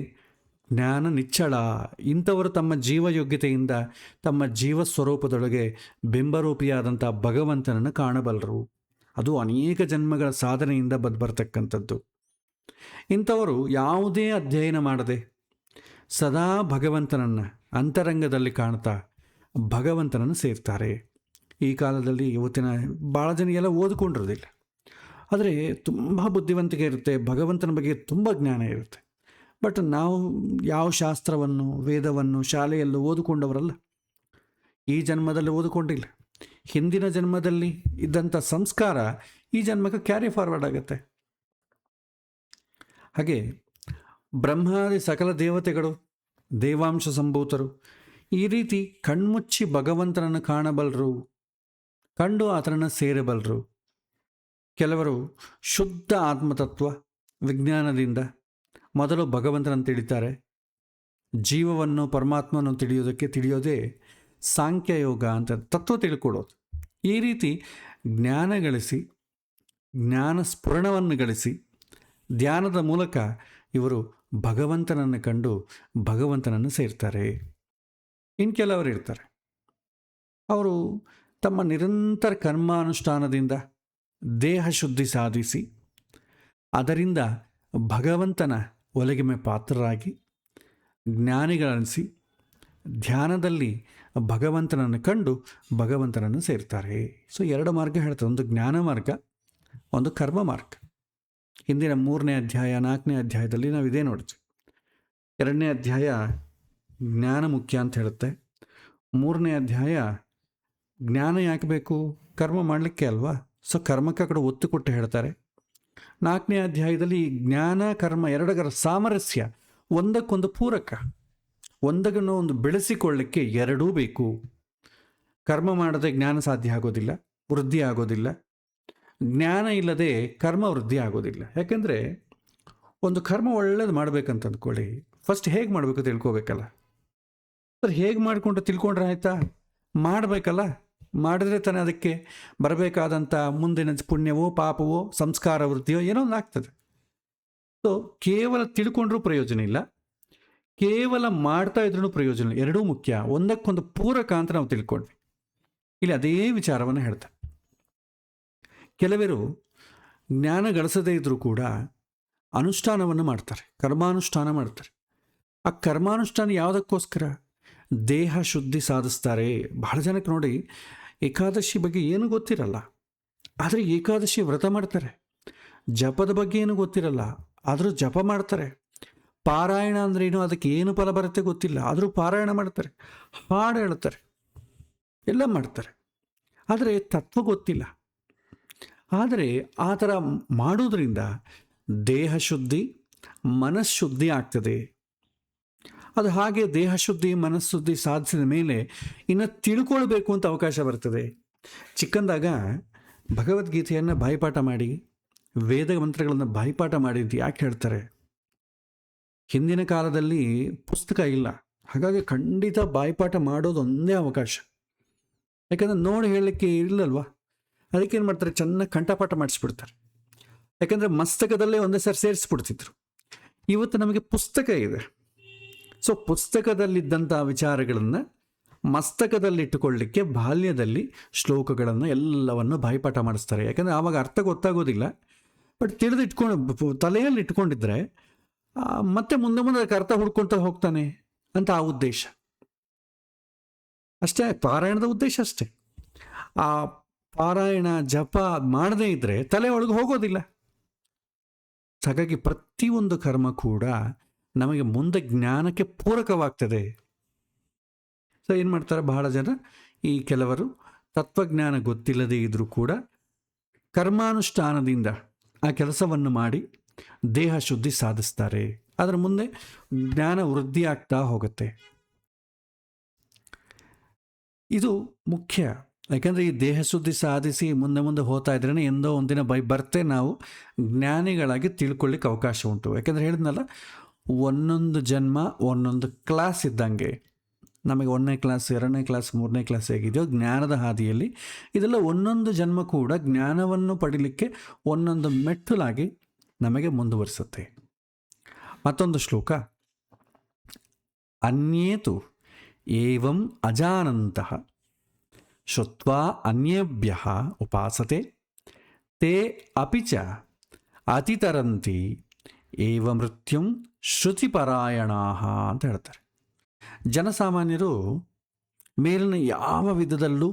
ಜ್ಞಾನ ನಿಚ್ಚಳ. ಇಂಥವರು ತಮ್ಮ ಜೀವಯೋಗ್ಯತೆಯಿಂದ ತಮ್ಮ ಜೀವ ಸ್ವರೂಪದೊಳಗೆ ಬಿಂಬರೂಪಿಯಾದಂಥ ಭಗವಂತನನ್ನು ಕಾಣಬಲ್ಲರು. ಅದು ಅನೇಕ ಜನ್ಮಗಳ ಸಾಧನೆಯಿಂದ ಬರ್ತಕ್ಕಂಥದ್ದು. ಇಂಥವರು ಯಾವುದೇ ಅಧ್ಯಯನ ಮಾಡದೆ ಸದಾ ಭಗವಂತನನ್ನು ಅಂತರಂಗದಲ್ಲಿ ಕಾಣ್ತಾ ಭಗವಂತನನ್ನು ಸೇರ್ತಾರೆ. ಈ ಕಾಲದಲ್ಲಿ ಇವತ್ತಿನ ಭಾಳ ಜನ ಎಲ್ಲ ಓದ್ಕೊಂಡಿರೋದಿಲ್ಲ, ಆದರೆ ತುಂಬ ಬುದ್ಧಿವಂತಿಕೆ ಇರುತ್ತೆ, ಭಗವಂತನ ಬಗ್ಗೆ ತುಂಬ ಜ್ಞಾನ ಇರುತ್ತೆ. ಬಟ್ ನಾವು ಯಾವ ಶಾಸ್ತ್ರವನ್ನು ವೇದವನ್ನು ಶಾಲೆಯಲ್ಲೂ ಓದಿಕೊಂಡವರಲ್ಲ. ಈ ಜನ್ಮದಲ್ಲಿ ಓದಿಕೊಂಡಿಲ್ಲ. ಹಿಂದಿನ ಜನ್ಮದಲ್ಲಿ ಇದ್ದಂಥ ಸಂಸ್ಕಾರ ಈ ಜನ್ಮಕ್ಕೆ ಕ್ಯಾರಿ ಫಾರ್ವರ್ಡ್ ಆಗುತ್ತೆ. ಹಾಗೆ ಬ್ರಹ್ಮಾದಿ ಸಕಲ ದೇವತೆಗಳು ದೇವಾಂಶ ಸಂಭೂತರು ಈ ರೀತಿ ಕಣ್ಮುಚ್ಚಿ ಭಗವಂತನನ್ನು ಕಾಣಬಲ್ಲರು, ಕಂಡು ಆತನನ್ನು ಸೇರಬಲ್ಲರು. ಕೆಲವರು ಶುದ್ಧ ಆತ್ಮತತ್ವ ವಿಜ್ಞಾನದಿಂದ ಮೊದಲು ಭಗವಂತನನ್ನು ತಿಳಿತಾರೆ. ಜೀವವನ್ನು ಪರಮಾತ್ಮನನ್ನು ತಿಳಿಯೋದೇ ಸಾಂಖ್ಯಯೋಗ ಅಂತ ತತ್ವ ತಿಳ್ಕೊಡೋದು. ಈ ರೀತಿ ಜ್ಞಾನ ಗಳಿಸಿ, ಜ್ಞಾನ ಸ್ಫುರಣವನ್ನು ಗಳಿಸಿ ಧ್ಯಾನದ ಮೂಲಕ ಇವರು ಭಗವಂತನನ್ನು ಕಂಡು ಭಗವಂತನನ್ನು ಸೇರ್ತಾರೆ. ಇನ್ನು ಕೆಲವರು ಇರ್ತಾರೆ, ಅವರು ತಮ್ಮ ನಿರಂತರ ಕರ್ಮಾನುಷ್ಠಾನದಿಂದ ದೇಹ ಶುದ್ಧಿ ಸಾಧಿಸಿ ಅದರಿಂದ ಭಗವಂತನ ಒಲಗಿಮೆ ಪಾತ್ರರಾಗಿ ಜ್ಞಾನಿಗಳನಿಸಿ ಧ್ಯಾನದಲ್ಲಿ ಭಗವಂತನನ್ನು ಕಂಡು ಭಗವಂತನನ್ನು ಸೇರ್ತಾರೆ. ಸೊ 2 ಮಾರ್ಗ ಹೇಳ್ತಾರೆ, ಒಂದು ಜ್ಞಾನ ಮಾರ್ಗ, ಒಂದು ಕರ್ಮ ಮಾರ್ಗ. ಹಿಂದಿನ 3ನೇ ಅಧ್ಯಾಯ 4ನೇ ಅಧ್ಯಾಯದಲ್ಲಿ ನಾವು ಇದೇ ನೋಡ್ತೀವಿ. 2ನೇ ಅಧ್ಯಾಯ ಜ್ಞಾನ ಮುಖ್ಯ ಅಂತ ಹೇಳುತ್ತೆ. 3ನೇ ಅಧ್ಯಾಯ ಜ್ಞಾನ ಯಾಕೆ ಬೇಕು, ಕರ್ಮ ಮಾಡಲಿಕ್ಕೆ ಅಲ್ವಾ. ಸೊ ಕರ್ಮಕ್ಕೆ ಕಡೆ ಒತ್ತು ಕೊಟ್ಟು ಹೇಳ್ತಾರೆ. 4ನೇ ಅಧ್ಯಾಯದಲ್ಲಿ ಜ್ಞಾನ ಕರ್ಮ ಎರಡರ ಸಾಮರಸ್ಯ, ಒಂದಕ್ಕೊಂದು ಪೂರಕ, ಒಂದನ್ನು ಒಂದು ಬೆಳೆಸಿಕೊಳ್ಳಿಕ್ಕೆ ಎರಡೂ ಬೇಕು. ಕರ್ಮ ಮಾಡದೆ ಜ್ಞಾನ ಸಾಧ್ಯ ಆಗೋದಿಲ್ಲ, ವೃದ್ಧಿ ಆಗೋದಿಲ್ಲ. ಜ್ಞಾನ ಇಲ್ಲದೆ ಕರ್ಮ ವೃದ್ಧಿ ಆಗೋದಿಲ್ಲ. ಯಾಕೆಂದರೆ ಒಂದು ಕರ್ಮ ಒಳ್ಳೇದು ಮಾಡಬೇಕಂತ ಅಂದ್ಕೊಳ್ಳಿ, ಫಸ್ಟ್ ಹೇಗೆ ಮಾಡಬೇಕು ತಿಳ್ಕೊಬೇಕಲ್ಲ. ಸರ್ ಹೇಗೆ ಮಾಡಿಕೊಂಡು ತಿಳ್ಕೊಂಡ್ರೆ ಆಯಿತಾ, ಮಾಡಬೇಕಲ್ಲ. ಮಾಡಿದ್ರೆ ತಾನೇ ಅದಕ್ಕೆ ಬರಬೇಕಾದಂಥ ಮುಂದಿನ ಪುಣ್ಯವೋ ಪಾಪವೋ ಸಂಸ್ಕಾರ ವೃದ್ಧಿಯೋ ಏನೋ ಒಂದು ಆಗ್ತದೆ. ಸೊ ಕೇವಲ ತಿಳ್ಕೊಂಡ್ರೂ ಪ್ರಯೋಜನ ಇಲ್ಲ, ಕೇವಲ ಮಾಡ್ತಾ ಇದ್ರೂ ಪ್ರಯೋಜನ ಇಲ್ಲ. ಎರಡೂ ಮುಖ್ಯ, ಒಂದಕ್ಕೊಂದು ಪೂರಕ ಅಂತ ನಾವು ತಿಳ್ಕೊಂಡ್ವಿ. ಇಲ್ಲಿ ಅದೇ ವಿಚಾರವನ್ನು ಹೇಳ್ತಾರೆ. ಕೆಲವರು ಜ್ಞಾನ ಗಳಿಸದೇ ಇದ್ದರೂ ಕೂಡ ಅನುಷ್ಠಾನವನ್ನು ಮಾಡ್ತಾರೆ, ಕರ್ಮಾನುಷ್ಠಾನ ಮಾಡ್ತಾರೆ. ಆ ಕರ್ಮಾನುಷ್ಠಾನ ಯಾವುದಕ್ಕೋಸ್ಕರ, ದೇಹ ಶುದ್ಧಿ ಸಾಧಿಸ್ತಾರೆ. ಬಹಳ ಜನಕ್ಕೆ ನೋಡಿ ಏಕಾದಶಿ ಬಗ್ಗೆ ಏನು ಗೊತ್ತಿರಲ್ಲ, ಆದರೆ ಏಕಾದಶಿ ವ್ರತ ಮಾಡ್ತಾರೆ. ಜಪದ ಬಗ್ಗೆ ಏನು ಗೊತ್ತಿರಲ್ಲ, ಆದರೂ ಜಪ ಮಾಡ್ತಾರೆ. ಪಾರಾಯಣ ಅಂದ್ರೇನು, ಅದಕ್ಕೆ ಏನು ಫಲ ಬರುತ್ತೆ ಗೊತ್ತಿಲ್ಲ, ಆದರೂ ಪಾರಾಯಣ ಮಾಡ್ತಾರೆ, ಹಾಡು ಹೇಳ್ತಾರೆ, ಎಲ್ಲ ಮಾಡ್ತಾರೆ. ಆದರೆ ತತ್ವ ಗೊತ್ತಿಲ್ಲ. ಆದರೆ ಆ ಥರ ಮಾಡೋದ್ರಿಂದ ದೇಹ ಶುದ್ಧಿ ಮನಃಶುದ್ಧಿ ಆಗ್ತದೆ. ಅದು ಹಾಗೆ ದೇಹ ಶುದ್ಧಿ ಮನಃಶುದ್ಧಿ ಸಾಧಿಸಿದ ಮೇಲೆ ಇನ್ನು ತಿಳ್ಕೊಳ್ಬೇಕು ಅಂತ ಅವಕಾಶ ಬರ್ತದೆ. ಚಿಕ್ಕಂದಾಗ ಭಗವದ್ಗೀತೆಯನ್ನು ಬಾಯಿಪಾಠ ಮಾಡಿ, ವೇದ ಮಂತ್ರಗಳನ್ನು ಬಾಯಿಪಾಠ ಮಾಡಿದ್ದು ಯಾಕೆ ಹೇಳ್ತಾರೆ, ಹಿಂದಿನ ಕಾಲದಲ್ಲಿ ಪುಸ್ತಕ ಇಲ್ಲ, ಹಾಗಾಗಿ ಖಂಡಿತ ಬಾಯಿಪಾಠ ಮಾಡೋದು ಒಂದೇ ಅವಕಾಶ. ಯಾಕಂದರೆ ನೋಡಿ ಹೇಳಲಿಕ್ಕೆ ಇಲ್ಲಲ್ವಾ, ಅದಕ್ಕೇನು ಮಾಡ್ತಾರೆ, ಚೆನ್ನಾಗಿ ಕಂಠಪಾಠ ಮಾಡಿಸ್ಬಿಡ್ತಾರೆ. ಯಾಕಂದರೆ ಮಸ್ತಕದಲ್ಲೇ ಒಂದೇ ಸಾರಿ ಸೇರಿಸ್ಬಿಡ್ತಿದ್ರು. ಇವತ್ತು ನಮಗೆ ಪುಸ್ತಕ ಇದೆ. ಸೊ ಪುಸ್ತಕದಲ್ಲಿದ್ದಂಥ ವಿಚಾರಗಳನ್ನು ಮಸ್ತಕದಲ್ಲಿಟ್ಟುಕೊಳ್ಳಲಿಕ್ಕೆ ಬಾಲ್ಯದಲ್ಲಿ ಶ್ಲೋಕಗಳನ್ನು ಎಲ್ಲವನ್ನು ಬಾಯಿಪಾಠ ಮಾಡಿಸ್ತಾರೆ. ಯಾಕಂದರೆ ಆವಾಗ ಅರ್ಥ ಗೊತ್ತಾಗೋದಿಲ್ಲ, ಬಟ್ ತಿಳಿದಿಟ್ಕೊಂಡು ತಲೆಯಲ್ಲಿ ಇಟ್ಕೊಂಡಿದ್ರೆ ಮತ್ತೆ ಮುಂದೆ ಅದಕ್ಕೆ ಅರ್ಥ ಹುಡ್ಕೊಳ್ತಾ ಹೋಗ್ತಾನೆ ಅಂತ ಆ ಉದ್ದೇಶ ಅಷ್ಟೇ. ಪಾರಾಯಣದ ಉದ್ದೇಶ ಅಷ್ಟೇ. ಆ ಪಾರಾಯಣ ಜಪ ಮಾಡದೇ ಇದ್ದರೆ ತಲೆ ಒಳಗೆ ಹೋಗೋದಿಲ್ಲ. ಹಾಗಾಗಿ ಪ್ರತಿಯೊಂದು ಕರ್ಮ ಕೂಡ ನಮಗೆ ಮುಂದೆ ಜ್ಞಾನಕ್ಕೆ ಪೂರಕವಾಗ್ತದೆ. ಸೊ ಏನು ಮಾಡ್ತಾರೆ, ಬಹಳ ಜನ ಈ ಕೆಲವರು ತತ್ವಜ್ಞಾನ ಗೊತ್ತಿಲ್ಲದೇ ಇದ್ದರೂ ಕೂಡ ಕರ್ಮಾನುಷ್ಠಾನದಿಂದ ಆ ಕೆಲಸವನ್ನು ಮಾಡಿ ದೇಹ ಶುದ್ಧಿ ಸಾಧಿಸ್ತಾರೆ. ಅದರ ಮುಂದೆ ಜ್ಞಾನ ವೃದ್ಧಿ ಆಗ್ತಾ ಹೋಗುತ್ತೆ. ಇದು ಮುಖ್ಯ. ಯಾಕೆಂದರೆ ಈ ದೇಹ ಶುದ್ಧಿ ಸಾಧಿಸಿ ಮುಂದೆ ಹೋಗ್ತಾ ಇದ್ರೇ ಎಂದೋ ಒಂದಿನ ಬರ್ತೆ ನಾವು ಜ್ಞಾನಿಗಳಾಗಿ ತಿಳ್ಕೊಳ್ಳಿಕ್ಕೆ ಅವಕಾಶ ಉಂಟು. ಯಾಕೆಂದರೆ ಹೇಳಿದ್ನಲ್ಲ, ಒಂದೊಂದು ಜನ್ಮ ಒಂದೊಂದು ಕ್ಲಾಸ್ ಇದ್ದಂಗೆ. ನಮಗೆ 1ನೇ ಕ್ಲಾಸ್ 2ನೇ ಕ್ಲಾಸ್ 3ನೇ ಕ್ಲಾಸ್ ಹೇಗಿದೆಯೋ ಜ್ಞಾನದ ಹಾದಿಯಲ್ಲಿ ಇದೆಲ್ಲ ಒಂದೊಂದು ಜನ್ಮ ಕೂಡ ಜ್ಞಾನವನ್ನು ಪಡೀಲಿಕ್ಕೆ ಒಂದೊಂದು ಮೆಟ್ಟಲಾಗಿ ನಮಗೆ ಮುಂದುವರಿಸುತ್ತೆ. ಮತ್ತೊಂದು ಶ್ಲೋಕ, ಅನ್ಯೇತು ಏವಂ ಅಜಾನಂತಃ ಶ್ರುತ್ವಾ ಅನ್ಯೇಭ್ಯಃ ಉಪಾಸತೆ ತೇ ಅಪಿ ಚ ಅತಿತರಂತಿ ಏವ ಮೃತ್ಯುಂ ಶ್ರುತಿಪರಾಯಣಾಃ ಅಂತ ಹೇಳ್ತಾರೆ. ಜನಸಾಮಾನ್ಯರು ಮೇಲಿನ ಯಾವ ವಿಧದಲ್ಲೂ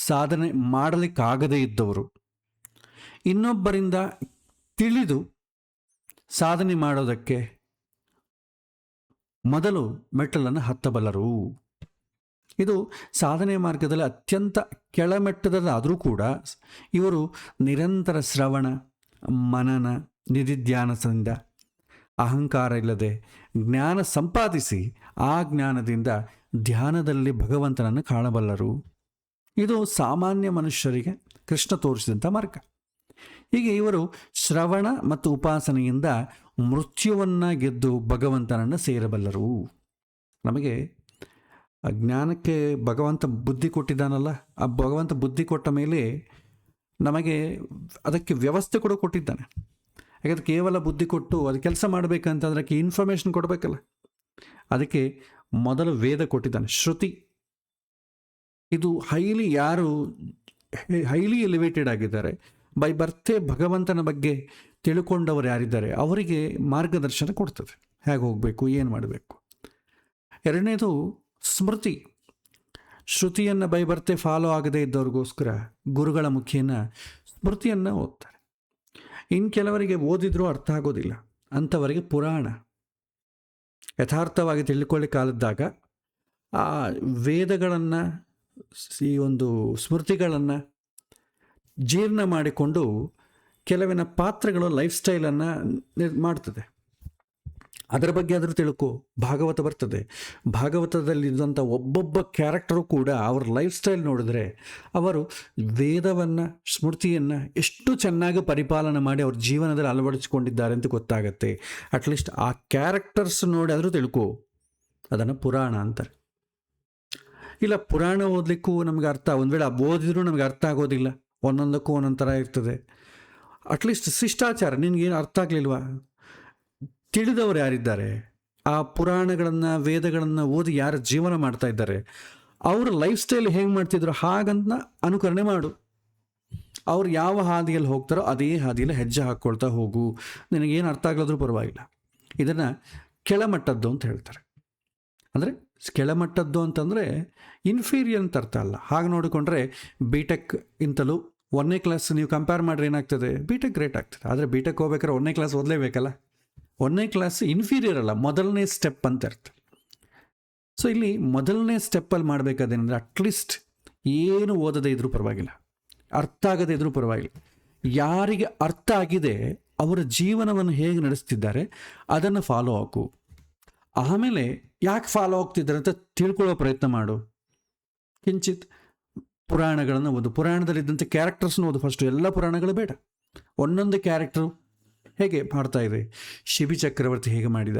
ಸಾಧನೆ ಮಾಡಲಿಕ್ಕಾಗದೇ ಇದ್ದವರು ಇನ್ನೊಬ್ಬರಿಂದ ತಿಳಿದು ಸಾಧನೆ ಮಾಡೋದಕ್ಕೆ ಮೊದಲು ಮೆಟ್ಟಲನ್ನು ಹತ್ತಬಲ್ಲರು. ಇದು ಸಾಧನೆ ಮಾರ್ಗದಲ್ಲಿ ಅತ್ಯಂತ ಕೆಳಮಟ್ಟದಲ್ಲಾದರೂ ಕೂಡ ಇವರು ನಿರಂತರ ಶ್ರವಣ ಮನನ ನಿಧಿಧ್ಯಾನದಿಂದ ಅಹಂಕಾರ ಇಲ್ಲದೆ ಜ್ಞಾನ ಸಂಪಾದಿಸಿ ಆ ಜ್ಞಾನದಿಂದ ಧ್ಯಾನದಲ್ಲಿ ಭಗವಂತನನ್ನು ಕಾಣಬಲ್ಲರು. ಇದು ಸಾಮಾನ್ಯ ಮನುಷ್ಯರಿಗೆ ಕೃಷ್ಣ ತೋರಿಸಿದಂಥ ಮಾರ್ಗ. ಹೀಗೆ ಇವರು ಶ್ರವಣ ಮತ್ತು ಉಪಾಸನೆಯಿಂದ ಮೃತ್ಯುವನ್ನು ಗೆದ್ದು ಭಗವಂತನನ್ನು ಸೇರಬಲ್ಲರು. ನಮಗೆ ಜ್ಞಾನಕ್ಕೆ ಭಗವಂತ ಬುದ್ಧಿ ಕೊಟ್ಟಿದ್ದಾನಲ್ಲ, ಆ ಭಗವಂತ ಬುದ್ಧಿ ಕೊಟ್ಟ ಮೇಲೆ ನಮಗೆ ಅದಕ್ಕೆ ವ್ಯವಸ್ಥೆ ಕೂಡ ಕೊಟ್ಟಿದ್ದಾನೆ. ಯಾಕಂದರೆ ಕೇವಲ ಬುದ್ಧಿ ಕೊಟ್ಟು ಅದು ಕೆಲಸ ಮಾಡಬೇಕಂತಂದ್ರೆ ಅದಕ್ಕೆ ಇನ್ಫಾರ್ಮೇಷನ್ ಕೊಡಬೇಕಲ್ಲ. ಅದಕ್ಕೆ ಮೊದಲು ವೇದ ಕೊಟ್ಟಿದ್ದಾನೆ, ಶ್ರುತಿ. ಇದು ಯಾರು ಹೈಲಿ ಎಲಿವೇಟೆಡ್ ಆಗಿದ್ದಾರೆ, ಬೈ ಬರ್ತೆ ಭಗವಂತನ ಬಗ್ಗೆ ತಿಳ್ಕೊಂಡವರು ಯಾರಿದ್ದಾರೆ ಅವರಿಗೆ ಮಾರ್ಗದರ್ಶನ ಕೊಡ್ತದೆ, ಹೇಗೆ ಹೋಗಬೇಕು, ಏನು ಮಾಡಬೇಕು. ಎರಡನೇದು ಸ್ಮೃತಿ. ಶ್ರುತಿಯನ್ನು ಬೈ ಬರ್ತೆ ಫಾಲೋ ಆಗದೇ ಇದ್ದವ್ರಿಗೋಸ್ಕರ ಗುರುಗಳ ಮುಖೇನ ಸ್ಮೃತಿಯನ್ನು ಓದ್ತಾರೆ. ಇನ್ನು ಕೆಲವರಿಗೆ ಓದಿದ್ರೂ ಅರ್ಥ ಆಗೋದಿಲ್ಲ, ಅಂಥವರಿಗೆ ಪುರಾಣ ಯಥಾರ್ಥವಾಗಿ ತಿಳ್ಕೊಳ್ಳಿಕ್ಕಾಗದಾಗ ಆ ವೇದಗಳನ್ನು ಈ ಒಂದು ಸ್ಮೃತಿಗಳನ್ನು ಜೀರ್ಣ ಮಾಡಿಕೊಂಡು ಕೆಲವಿನ ಪಾತ್ರಗಳು ಲೈಫ್ ಸ್ಟೈಲನ್ನು ಮಾಡ್ತದೆ. ಅದರ ಬಗ್ಗೆ ಆದರೂ ತಿಳ್ಕೊ. ಭಾಗವತ ಬರ್ತದೆ, ಭಾಗವತದಲ್ಲಿದ್ದಂಥ ಒಬ್ಬೊಬ್ಬ ಕ್ಯಾರೆಕ್ಟರು ಕೂಡ ಅವ್ರ ಲೈಫ್ ಸ್ಟೈಲ್ ನೋಡಿದ್ರೆ ಅವರು ವೇದವನ್ನು ಸ್ಮೃತಿಯನ್ನು ಎಷ್ಟು ಚೆನ್ನಾಗಿ ಪರಿಪಾಲನೆ ಮಾಡಿ ಅವ್ರ ಜೀವನದಲ್ಲಿ ಅಳವಡಿಸಿಕೊಂಡಿದ್ದಾರೆ ಅಂತ ಗೊತ್ತಾಗತ್ತೆ. ಅಟ್ಲೀಸ್ಟ್ ಆ ಕ್ಯಾರೆಕ್ಟರ್ಸ್ ನೋಡಿ ಆದರೂ ತಿಳ್ಕೊ. ಅದನ್ನು ಪುರಾಣ ಅಂತಾರೆ. ಇಲ್ಲ, ಪುರಾಣ ಓದಲಿಕ್ಕೂ ನಮಗೆ ಅರ್ಥ, ಒಂದು ವೇಳೆ ಓದಿದ್ರೂ ನಮಗೆ ಅರ್ಥ ಆಗೋದಿಲ್ಲ, ಒಂದೊಂದಕ್ಕೂ ಒಂದೊಂದು ಥರ ಇರ್ತದೆ. ಅಟ್ಲೀಸ್ಟ್ ಶಿಷ್ಟಾಚಾರ ನಿನಗೇನು ಅರ್ಥ ಆಗಲಿಲ್ವಾ, ತಿಳಿದವರು ಯಾರಿದ್ದಾರೆ, ಆ ಪುರಾಣಗಳನ್ನು ವೇದಗಳನ್ನು ಓದಿ ಯಾರು ಜೀವನ ಮಾಡ್ತಾ ಇದ್ದಾರೆ, ಅವ್ರ ಲೈಫ್ ಸ್ಟೈಲ್ ಹೇಗೆ ಮಾಡ್ತಿದ್ರು ಹಾಗಂತ ಅನುಕರಣೆ ಮಾಡು. ಅವ್ರು ಯಾವ ಹಾದಿಯಲ್ಲಿ ಹೋಗ್ತಾರೋ ಅದೇ ಹಾದಿಯಲ್ಲಿ ಹೆಜ್ಜೆ ಹಾಕ್ಕೊಳ್ತಾ ಹೋಗು. ನಿನಗೇನು ಅರ್ಥ ಆಗಲಾದ್ರೂ ಪರವಾಗಿಲ್ಲ. ಇದನ್ನು ಕೆಳಮಟ್ಟದ್ದು ಅಂತ ಹೇಳ್ತಾರೆ. ಅಂದರೆ ಕೆಳಮಟ್ಟದ್ದು ಅಂತಂದರೆ ಇನ್ಫೀರಿಯರ್ ಅಂತ ಅರ್ಥ ಅಲ್ಲ. ಹಾಗೆ ನೋಡಿಕೊಂಡ್ರೆ ಬಿ.ಟೆಕ್ ಇಂತಲೂ 1ನೇ ಕ್ಲಾಸ್ ನೀವು ಕಂಪೇರ್ ಮಾಡಿದ್ರೆ ಏನಾಗ್ತದೆ, ಬಿ.ಟೆಕ್ ಗ್ರೇಟ್ ಆಗ್ತದೆ. ಆದರೆ ಬಿ.ಟೆಕ್ ಹೋಗ್ಬೇಕಾದ್ರೆ 1ನೇ ಕ್ಲಾಸ್ ಓದಲೇಬೇಕಲ್ಲ. 1ನೇ ಕ್ಲಾಸ್ ಇನ್ಫೀರಿಯರ್ ಅಲ್ಲ, ಮೊದಲನೇ ಸ್ಟೆಪ್ ಅಂತ ಅರ್ಥ. ಸೊ ಇಲ್ಲಿ ಮೊದಲನೇ ಸ್ಟೆಪ್ಪಲ್ಲಿ ಮಾಡಬೇಕಾದೇನೆಂದರೆ ಅಟ್ಲೀಸ್ಟ್ ಏನು ಓದದೇ ಇದ್ರೂ ಪರವಾಗಿಲ್ಲ, ಅರ್ಥ ಆಗದೇ ಇದ್ರೂ ಪರವಾಗಿಲ್ಲ, ಯಾರಿಗೆ ಅರ್ಥ ಆಗಿದೆ ಅವರ ಜೀವನವನ್ನು ಹೇಗೆ ನಡೆಸ್ತಿದ್ದಾರೆ ಅದನ್ನು ಫಾಲೋ ಆಗು. ಆಮೇಲೆ ಯಾಕೆ ಫಾಲೋ ಆಗ್ತಿದ್ದಾರೆ ಅಂತ ತಿಳ್ಕೊಳ್ಳೋ ಪ್ರಯತ್ನ ಮಾಡು. ಕಿಂಚಿತ್ ಪುರಾಣಗಳನ್ನು ಓದು, ಪುರಾಣದಲ್ಲಿದ್ದಂಥ ಕ್ಯಾರೆಕ್ಟರ್ಸ್ನ ಓದು ಫಸ್ಟು. ಎಲ್ಲ ಪುರಾಣಗಳು ಬೇಡ, ಒಂದೊಂದು ಕ್ಯಾರೆಕ್ಟರು ಹೇಗೆ ಮಾಡ್ತಾ ಇದೆ, ಶಿಬಿ ಚಕ್ರವರ್ತಿ ಹೇಗೆ ಮಾಡಿದ,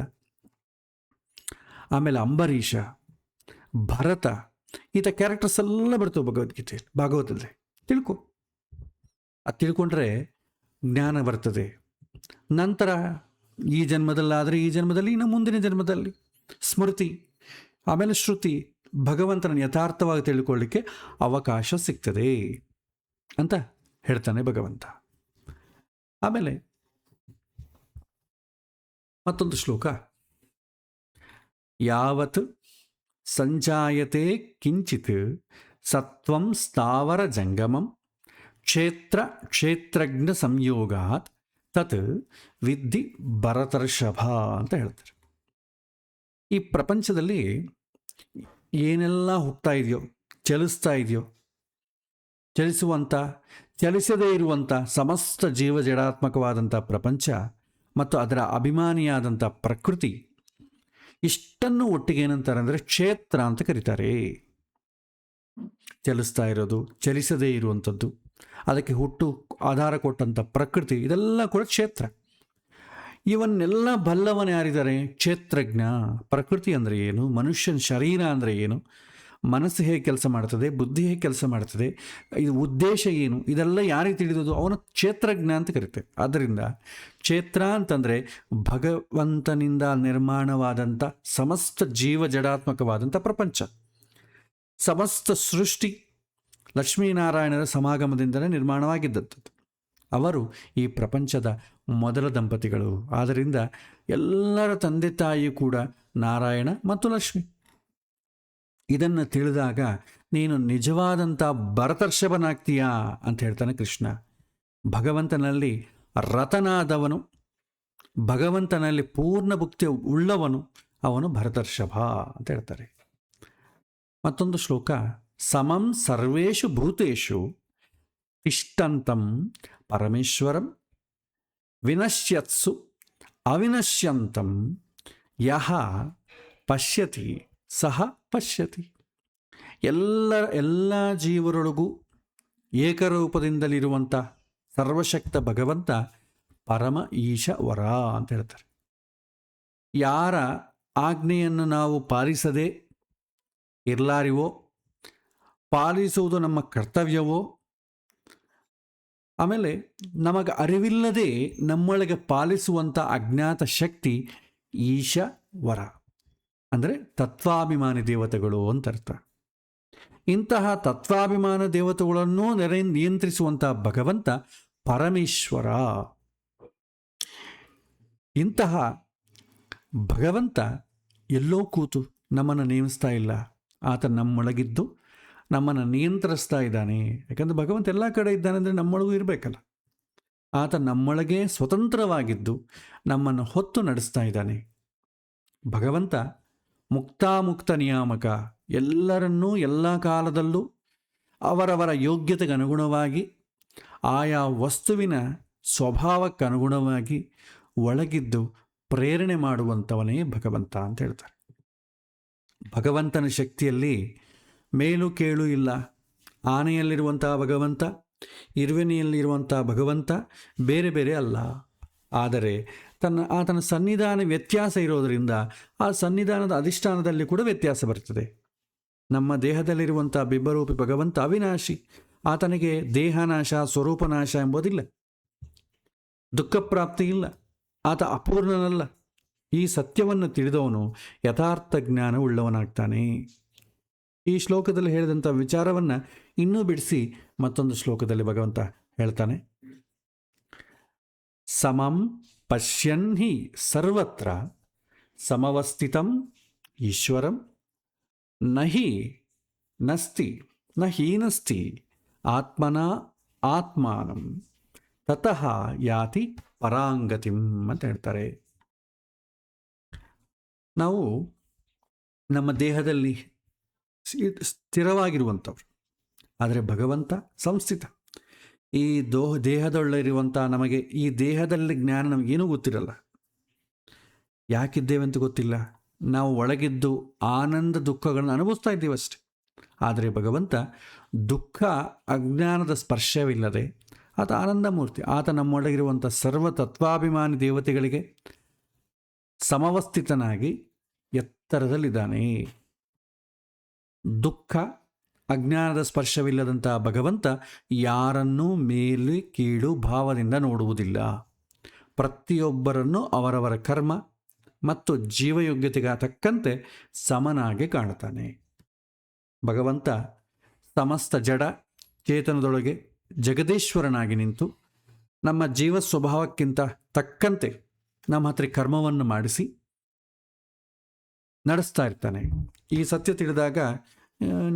ಆಮೇಲೆ ಅಂಬರೀಷ, ಭರತ, ಈತ ಕ್ಯಾರೆಕ್ಟರ್ಸ್ ಎಲ್ಲ ಬರ್ತವೆ ಭಾಗವತದಲ್ಲಿ. ತಿಳ್ಕೊ. ಅದು ತಿಳ್ಕೊಂಡ್ರೆ ಜ್ಞಾನ ಬರ್ತದೆ. ನಂತರ ಈ ಜನ್ಮದಲ್ಲಾದರೆ ಈ ಜನ್ಮದಲ್ಲಿ, ಇನ್ನು ಮುಂದಿನ ಜನ್ಮದಲ್ಲಿ ಸ್ಮೃತಿ, ಆಮೇಲೆ ಶ್ರುತಿ, ಭಗವಂತನ ಯಥಾರ್ಥವಾಗಿ ತಿಳ್ಕೊಳ್ಳಿಕ್ಕೆ ಅವಕಾಶ ಸಿಗ್ತದೆ ಅಂತ ಹೇಳ್ತಾನೆ ಭಗವಂತ. ಆಮೇಲೆ ಮತ್ತೊಂದು ಶ್ಲೋಕ, ಯಾವತ್ ಸಂಜಾಯತೆ ಕಿಂಚಿತ್ ಸತ್ವಂ ಸ್ಥಾವರ ಜಂಗಮಂ ಕ್ಷೇತ್ರ ಕ್ಷೇತ್ರಜ್ಞ ಸಂಯೋಗಾತ್ ತತ್ ವಿದ್ಧಿ ಭರತರ್ಷಭ ಅಂತ ಹೇಳ್ತಾರೆ. ಈ ಪ್ರಪಂಚದಲ್ಲಿ ಏನೆಲ್ಲ ಹುಟ್ಟುತ್ತಾ ಇದೆಯೋ, ಚಲಿಸ್ತಾ ಇದೆಯೋ, ಚಲಿಸುವಂಥ ಚಲಿಸದೇ ಇರುವಂಥ ಸಮಸ್ತ ಜೀವಜಡಾತ್ಮಕವಾದಂಥ ಪ್ರಪಂಚ ಮತ್ತು ಅದರ ಅಭಿಮಾನಿಯಾದಂಥ ಪ್ರಕೃತಿ, ಇಷ್ಟನ್ನು ಒಟ್ಟಿಗೆ ಏನಂತಾರೆ ಅಂದರೆ ಕ್ಷೇತ್ರ ಅಂತ ಕರೀತಾರೆ. ಚಲಿಸ್ತಾ ಇರೋದು, ಚಲಿಸದೇ ಇರುವಂಥದ್ದು, ಅದಕ್ಕೆ ಹುಟ್ಟು ಆಧಾರ ಕೊಟ್ಟಂಥ ಪ್ರಕೃತಿ, ಇದೆಲ್ಲ ಕೂಡ ಕ್ಷೇತ್ರ. ಇವನ್ನೆಲ್ಲ ಬಲ್ಲವನು ಯಾರಿದ್ದಾರೆ? ಕ್ಷೇತ್ರಜ್ಞ. ಪ್ರಕೃತಿ ಅಂದರೆ ಏನು, ಮನುಷ್ಯನ ಶರೀರ ಅಂದರೆ ಏನು, ಮನಸ್ಸು ಹೇಗೆ ಕೆಲಸ ಮಾಡ್ತದೆ, ಬುದ್ಧಿ ಹೇಗೆ ಕೆಲಸ ಮಾಡ್ತದೆ, ಇದು ಉದ್ದೇಶ ಏನು, ಇದೆಲ್ಲ ಯಾರಿಗೆ ತಿಳಿದೋದು ಅವನ ಕ್ಷೇತ್ರಜ್ಞ ಅಂತ ಕರೀತೇವೆ. ಆದ್ದರಿಂದ ಕ್ಷೇತ್ರ ಅಂತಂದರೆ ಭಗವಂತನಿಂದ ನಿರ್ಮಾಣವಾದಂಥ ಸಮಸ್ತ ಜೀವ ಜಡಾತ್ಮಕವಾದಂಥ ಪ್ರಪಂಚ, ಸಮಸ್ತ ಸೃಷ್ಟಿ ಲಕ್ಷ್ಮೀನಾರಾಯಣರ ಸಮಾಗಮದಿಂದಲೇ ನಿರ್ಮಾಣವಾಗಿದ್ದಂಥದ್ದು. ಅವರು ಈ ಪ್ರಪಂಚದ ಮೊದಲ ದಂಪತಿಗಳು. ಆದ್ದರಿಂದ ಎಲ್ಲರ ತಂದೆ ತಾಯಿಯೂ ಕೂಡ ನಾರಾಯಣ ಮತ್ತು ಲಕ್ಷ್ಮಿ. ಇದನ್ನು ತಿಳಿದಾಗ ನೀನು ನಿಜವಾದಂಥ ಭರತರ್ಷಭನಾಗ್ತೀಯಾ ಅಂತ ಹೇಳ್ತಾನೆ ಕೃಷ್ಣ. ಭಗವಂತನಲ್ಲಿ ರತನಾದವನು, ಭಗವಂತನಲ್ಲಿ ಪೂರ್ಣ ಭಕ್ತಿ ಉಳ್ಳವನು ಅವನು ಭರತರ್ಷಭ ಅಂತ ಹೇಳ್ತಾರೆ. ಮತ್ತೊಂದು ಶ್ಲೋಕ, ಸಮಂ ಸರ್ವೇಷು ಭೂತೇಷು ತಿಷ್ಟಂತಂ ಪರಮೇಶ್ವರಂ ವಿನಶ್ಯತ್ಸು ಅವಿನಶ್ಯಂತಂ ಯಹ ಪಶ್ಯತಿ ಸಹ ಪಶ್ಯತಿ. ಎಲ್ಲ ಜೀವರೊಳಗೂ ಏಕರೂಪದಿಂದಲಿರುವಂಥ ಸರ್ವಶಕ್ತ ಭಗವಂತ ಪರಮ ಈಶವರ ಅಂತ ಹೇಳ್ತಾರೆ. ಯಾರ ಆಜ್ಞೆಯನ್ನು ನಾವು ಪಾಲಿಸದೆ ಇರಲಾರಿವೋ, ಪಾಲಿಸುವುದು ನಮ್ಮ ಕರ್ತವ್ಯವೋ, ಆಮೇಲೆ ನಮಗೆ ಅರಿವಿಲ್ಲದೆ ನಮ್ಮೊಳಗೆ ಪಾಲಿಸುವಂಥ ಅಜ್ಞಾತ ಶಕ್ತಿ ಈಶವರ ಅಂದರೆ ತತ್ವಾಭಿಮಾನಿ ದೇವತೆಗಳು ಅಂತ ಅರ್ಥ. ಇಂತಹ ತತ್ವಾಭಿಮಾನ ದೇವತೆಗಳನ್ನು ನಿಯಂತ್ರಿಸುವಂಥ ಭಗವಂತ ಪರಮೇಶ್ವರ. ಇಂತಹ ಭಗವಂತ ಎಲ್ಲೋ ಕೂತು ನಮ್ಮನ್ನು ನೇಮಿಸ್ತಾ ಇಲ್ಲ, ಆತ ನಮ್ಮೊಳಗಿದ್ದು ನಮ್ಮನ್ನು ನಿಯಂತ್ರಿಸ್ತಾ ಇದ್ದಾನೆ. ಯಾಕಂದರೆ ಭಗವಂತ ಎಲ್ಲ ಕಡೆ ಇದ್ದಾನೆ ಅಂದರೆ ನಮ್ಮೊಳಗೂ ಇರಬೇಕಲ್ಲ. ಆತ ನಮ್ಮೊಳಗೆ ಸ್ವತಂತ್ರವಾಗಿದ್ದು ನಮ್ಮನ್ನು ಹೊತ್ತು ನಡೆಸ್ತಾ ಇದ್ದಾನೆ. ಭಗವಂತ ಮುಕ್ತಾಮುಕ್ತ ನಿಯಾಮಕ, ಎಲ್ಲರನ್ನೂ ಎಲ್ಲ ಕಾಲದಲ್ಲೂ ಅವರವರ ಯೋಗ್ಯತೆಗೆ ಅನುಗುಣವಾಗಿ ಆಯಾ ವಸ್ತುವಿನ ಸ್ವಭಾವಕ್ಕೆ ಅನುಗುಣವಾಗಿ ಒಳಗಿದ್ದು ಪ್ರೇರಣೆ ಮಾಡುವಂಥವನೇ ಭಗವಂತ ಅಂತ ಹೇಳ್ತಾರೆ. ಭಗವಂತನ ಶಕ್ತಿಯಲ್ಲಿ ಮೇಲು ಕೇಳು ಇಲ್ಲ. ಆನೆಯಲ್ಲಿರುವಂಥ ಭಗವಂತ, ಇರುವೆನೆಯಲ್ಲಿರುವಂಥ ಭಗವಂತ ಬೇರೆ ಬೇರೆ ಅಲ್ಲ. ಆದರೆ ಆತನ ಸನ್ನಿಧಾನ ವ್ಯತ್ಯಾಸ ಇರೋದರಿಂದ ಆ ಸನ್ನಿಧಾನದ ಅಧಿಷ್ಠಾನದಲ್ಲಿ ಕೂಡ ವ್ಯತ್ಯಾಸ ಬರ್ತದೆ. ನಮ್ಮ ದೇಹದಲ್ಲಿರುವಂಥ ಬಿಂಬರೂಪಿ ಭಗವಂತ ಅವಿನಾಶಿ. ಆತನಿಗೆ ದೇಹನಾಶ ಸ್ವರೂಪನಾಶ ಎಂಬುದಿಲ್ಲ, ದುಃಖಪ್ರಾಪ್ತಿ ಇಲ್ಲ, ಆತ ಅಪೂರ್ಣನಲ್ಲ. ಈ ಸತ್ಯವನ್ನು ತಿಳಿದವನು ಯಥಾರ್ಥ ಜ್ಞಾನ ಉಳ್ಳವನಾಗ್ತಾನೆ. ಈ ಶ್ಲೋಕದಲ್ಲಿ ಹೇಳಿದಂಥ ವಿಚಾರವನ್ನು ಇನ್ನೂ ಬಿಡಿಸಿ ಮತ್ತೊಂದು ಶ್ಲೋಕದಲ್ಲಿ ಭಗವಂತ ಹೇಳ್ತಾನೆ, ಸಮಂ ಪಶ್ಯನ್ ಹಿ ಸರ್ವತ್ರ ಸಮವಸ್ಥಿತಂ ಈಶ್ವರಂ ನಹಿ ನಸ್ತಿ ನ ಹೀನಸ್ತಿ ಆತ್ಮನ ಆತ್ಮಾನಂ ತತಃ ಯಾತಿ ಪರಾಂಗತಿಂ ಅಂತ ಹೇಳ್ತಾರೆ. ನಾವು ನಮ್ಮ ದೇಹದಲ್ಲಿ ಸ್ಥಿರವಾಗಿರುವಂಥವ್ರು, ಆದರೆ ಭಗವಂತ ಸಂಸ್ಥಿತ. ಈ ದೇಹದೊಳ್ಳಿರುವಂಥ ನಮಗೆ ಈ ದೇಹದಲ್ಲಿ ಜ್ಞಾನ ನಮಗೇನೂ ಗೊತ್ತಿರಲ್ಲ. ಯಾಕಿದ್ದೇವೆ ಅಂತ ಗೊತ್ತಿಲ್ಲ. ನಾವು ಒಳಗಿದ್ದು ಆನಂದ ದುಃಖಗಳನ್ನು ಅನುಭವಿಸ್ತಾ ಇದ್ದೀವಿ ಅಷ್ಟೆ. ಆದರೆ ಭಗವಂತ ದುಃಖ ಅಜ್ಞಾನದ ಸ್ಪರ್ಶವಿಲ್ಲದೆ ಆತ ಆನಂದ ಮೂರ್ತಿ. ಆತ ನಮ್ಮೊಳಗಿರುವಂಥ ಸರ್ವ ತತ್ವಾಭಿಮಾನಿ ದೇವತೆಗಳಿಗೆ ಸಮವಸ್ಥಿತನಾಗಿ ಎತ್ತರದಲ್ಲಿದ್ದಾನೆ. ದುಃಖ ಅಜ್ಞಾನದ ಸ್ಪರ್ಶವಿಲ್ಲದಂಥ ಭಗವಂತ ಯಾರನ್ನೂ ಮೇಲೆ ಕೀಳು ಭಾವದಿಂದ ನೋಡುವುದಿಲ್ಲ. ಪ್ರತಿಯೊಬ್ಬರನ್ನು ಅವರವರ ಕರ್ಮ ಮತ್ತು ಜೀವಯೋಗ್ಯತೆಗೆ ತಕ್ಕಂತೆ ಸಮನಾಗಿ ಕಾಣುತ್ತಾನೆ. ಭಗವಂತ ಸಮಸ್ತ ಜಡ ಚೇತನದೊಳಗೆ ಜಗದೀಶ್ವರನಾಗಿ ನಿಂತು ನಮ್ಮ ಜೀವ ಸ್ವಭಾವಕ್ಕಿಂತ ತಕ್ಕಂತೆ ನಮ್ಮ ಹತ್ರ ಕರ್ಮವನ್ನು ಮಾಡಿಸಿ ನಡೆಸ್ತಾ ಇರ್ತಾನೆ. ಈ ಸತ್ಯ ತಿಳಿದಾಗ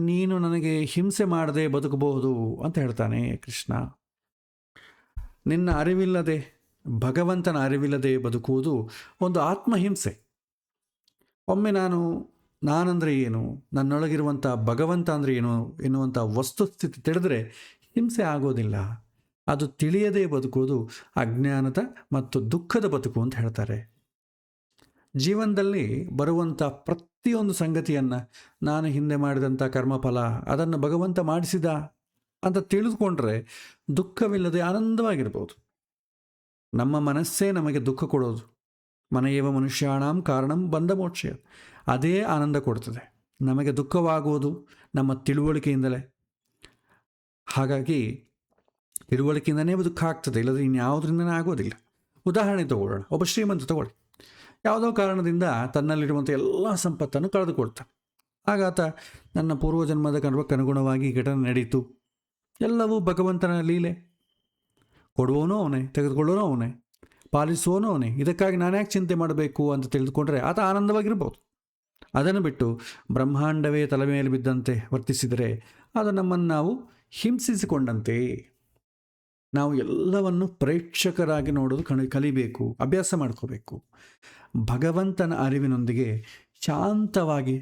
ನೀನು ನನಗೆ ಹಿಂಸೆ ಮಾಡದೆ ಬದುಕಬಹುದು ಅಂತ ಹೇಳ್ತಾನೆ ಕೃಷ್ಣ. ನಿನ್ನ ಅರಿವಿಲ್ಲದೆ, ಭಗವಂತನ ಅರಿವಿಲ್ಲದೆ ಬದುಕುವುದು ಒಂದು ಆತ್ಮಹಿಂಸೆ. ಒಮ್ಮೆ ನಾನಂದರೆ ಏನು, ನನ್ನೊಳಗಿರುವಂಥ ಭಗವಂತ ಅಂದರೆ ಏನು ಎನ್ನುವಂಥ ವಸ್ತುಸ್ಥಿತಿ ತಿಳಿದ್ರೆ ಹಿಂಸೆ ಆಗೋದಿಲ್ಲ. ಅದು ತಿಳಿಯದೇ ಬದುಕುವುದು ಅಜ್ಞಾನದ ಮತ್ತು ದುಃಖದ ಬದುಕು ಅಂತ ಹೇಳ್ತಾರೆ. ಜೀವನದಲ್ಲಿ ಬರುವಂಥ ಪ್ರತಿಯೊಂದು ಸಂಗತಿಯನ್ನು ನಾನು ಹಿಂದೆ ಮಾಡಿದಂಥ ಕರ್ಮಫಲ ಅದನ್ನು ಭಗವಂತ ಮಾಡಿಸಿದ ಅಂತ ತಿಳಿದುಕೊಂಡ್ರೆ ದುಃಖವಿಲ್ಲದೆ ಆನಂದವಾಗಿರ್ಬೋದು. ನಮ್ಮ ಮನಸ್ಸೇ ನಮಗೆ ದುಃಖ ಕೊಡೋದು. ಮನೆಯವ ಮನುಷ್ಯಾಣಂ ಕಾರಣಂ ಬಂಧ ಮೋಕ್ಷ, ಅದೇ ಆನಂದ ಕೊಡ್ತದೆ. ನಮಗೆ ದುಃಖವಾಗುವುದು ನಮ್ಮ ತಿಳುವಳಿಕೆಯಿಂದಲೇ. ಹಾಗಾಗಿ ತಿಳುವಳಿಕೆಯಿಂದನೇ ದುಃಖ ಆಗ್ತದೆ, ಇಲ್ಲದ್ರೆ ಇನ್ಯಾವುದರಿಂದನೇ ಆಗೋದಿಲ್ಲ. ಉದಾಹರಣೆ ತಗೊಳ್ಳೋಣ. ಒಬ್ಬ ಶ್ರೀಮಂತ ತಗೊಳ್ಳಿ, ಯಾವುದೋ ಕಾರಣದಿಂದ ತನ್ನಲ್ಲಿರುವಂಥ ಎಲ್ಲ ಸಂಪತ್ತನ್ನು ಕಳೆದುಕೊಳ್ತಾನೆ. ಆಗಾತ ನನ್ನ ಪೂರ್ವಜನ್ಮದ ಕರ್ಮಕ್ಕನುಗುಣವಾಗಿ ಘಟನೆ ನಡೀತು, ಎಲ್ಲವೂ ಭಗವಂತನ ಲೀಲೆ. ಕೊಡುವವನು ಅವನೇ, ತೆಗೆದುಕೊಳ್ಳೋನು ಅವನೇ, ಪಾಲಿಸುವವನು ಅವನೇ. ಇದಕ್ಕಾಗಿ ನಾನು ಯಾಕೆ ಚಿಂತೆ ಮಾಡಬೇಕು ಅಂತ ತಿಳಿದುಕೊಂಡ್ರೆ ಆತ ಆನಂದವಾಗಿರ್ಬೋದು. ಅದನ್ನು ಬಿಟ್ಟು ಬ್ರಹ್ಮಾಂಡವೇ ತಲೆ ಮೇಲೆ ಬಿದ್ದಂತೆ ವರ್ತಿಸಿದರೆ ಅದು ನಮ್ಮನ್ನು ನಾವು ಹಿಂಸಿಸಿಕೊಂಡಂತೆ. ನಾವು ಎಲ್ಲವನ್ನು ಪ್ರೇಕ್ಷಕರಾಗಿ ನೋಡೋದು ಕಲಿಬೇಕು, ಅಭ್ಯಾಸ ಮಾಡ್ಕೋಬೇಕು. ಭಗವಂತನ ಅರಿವಿನೊಂದಿಗೆ ಶಾಂತವಾಗಿ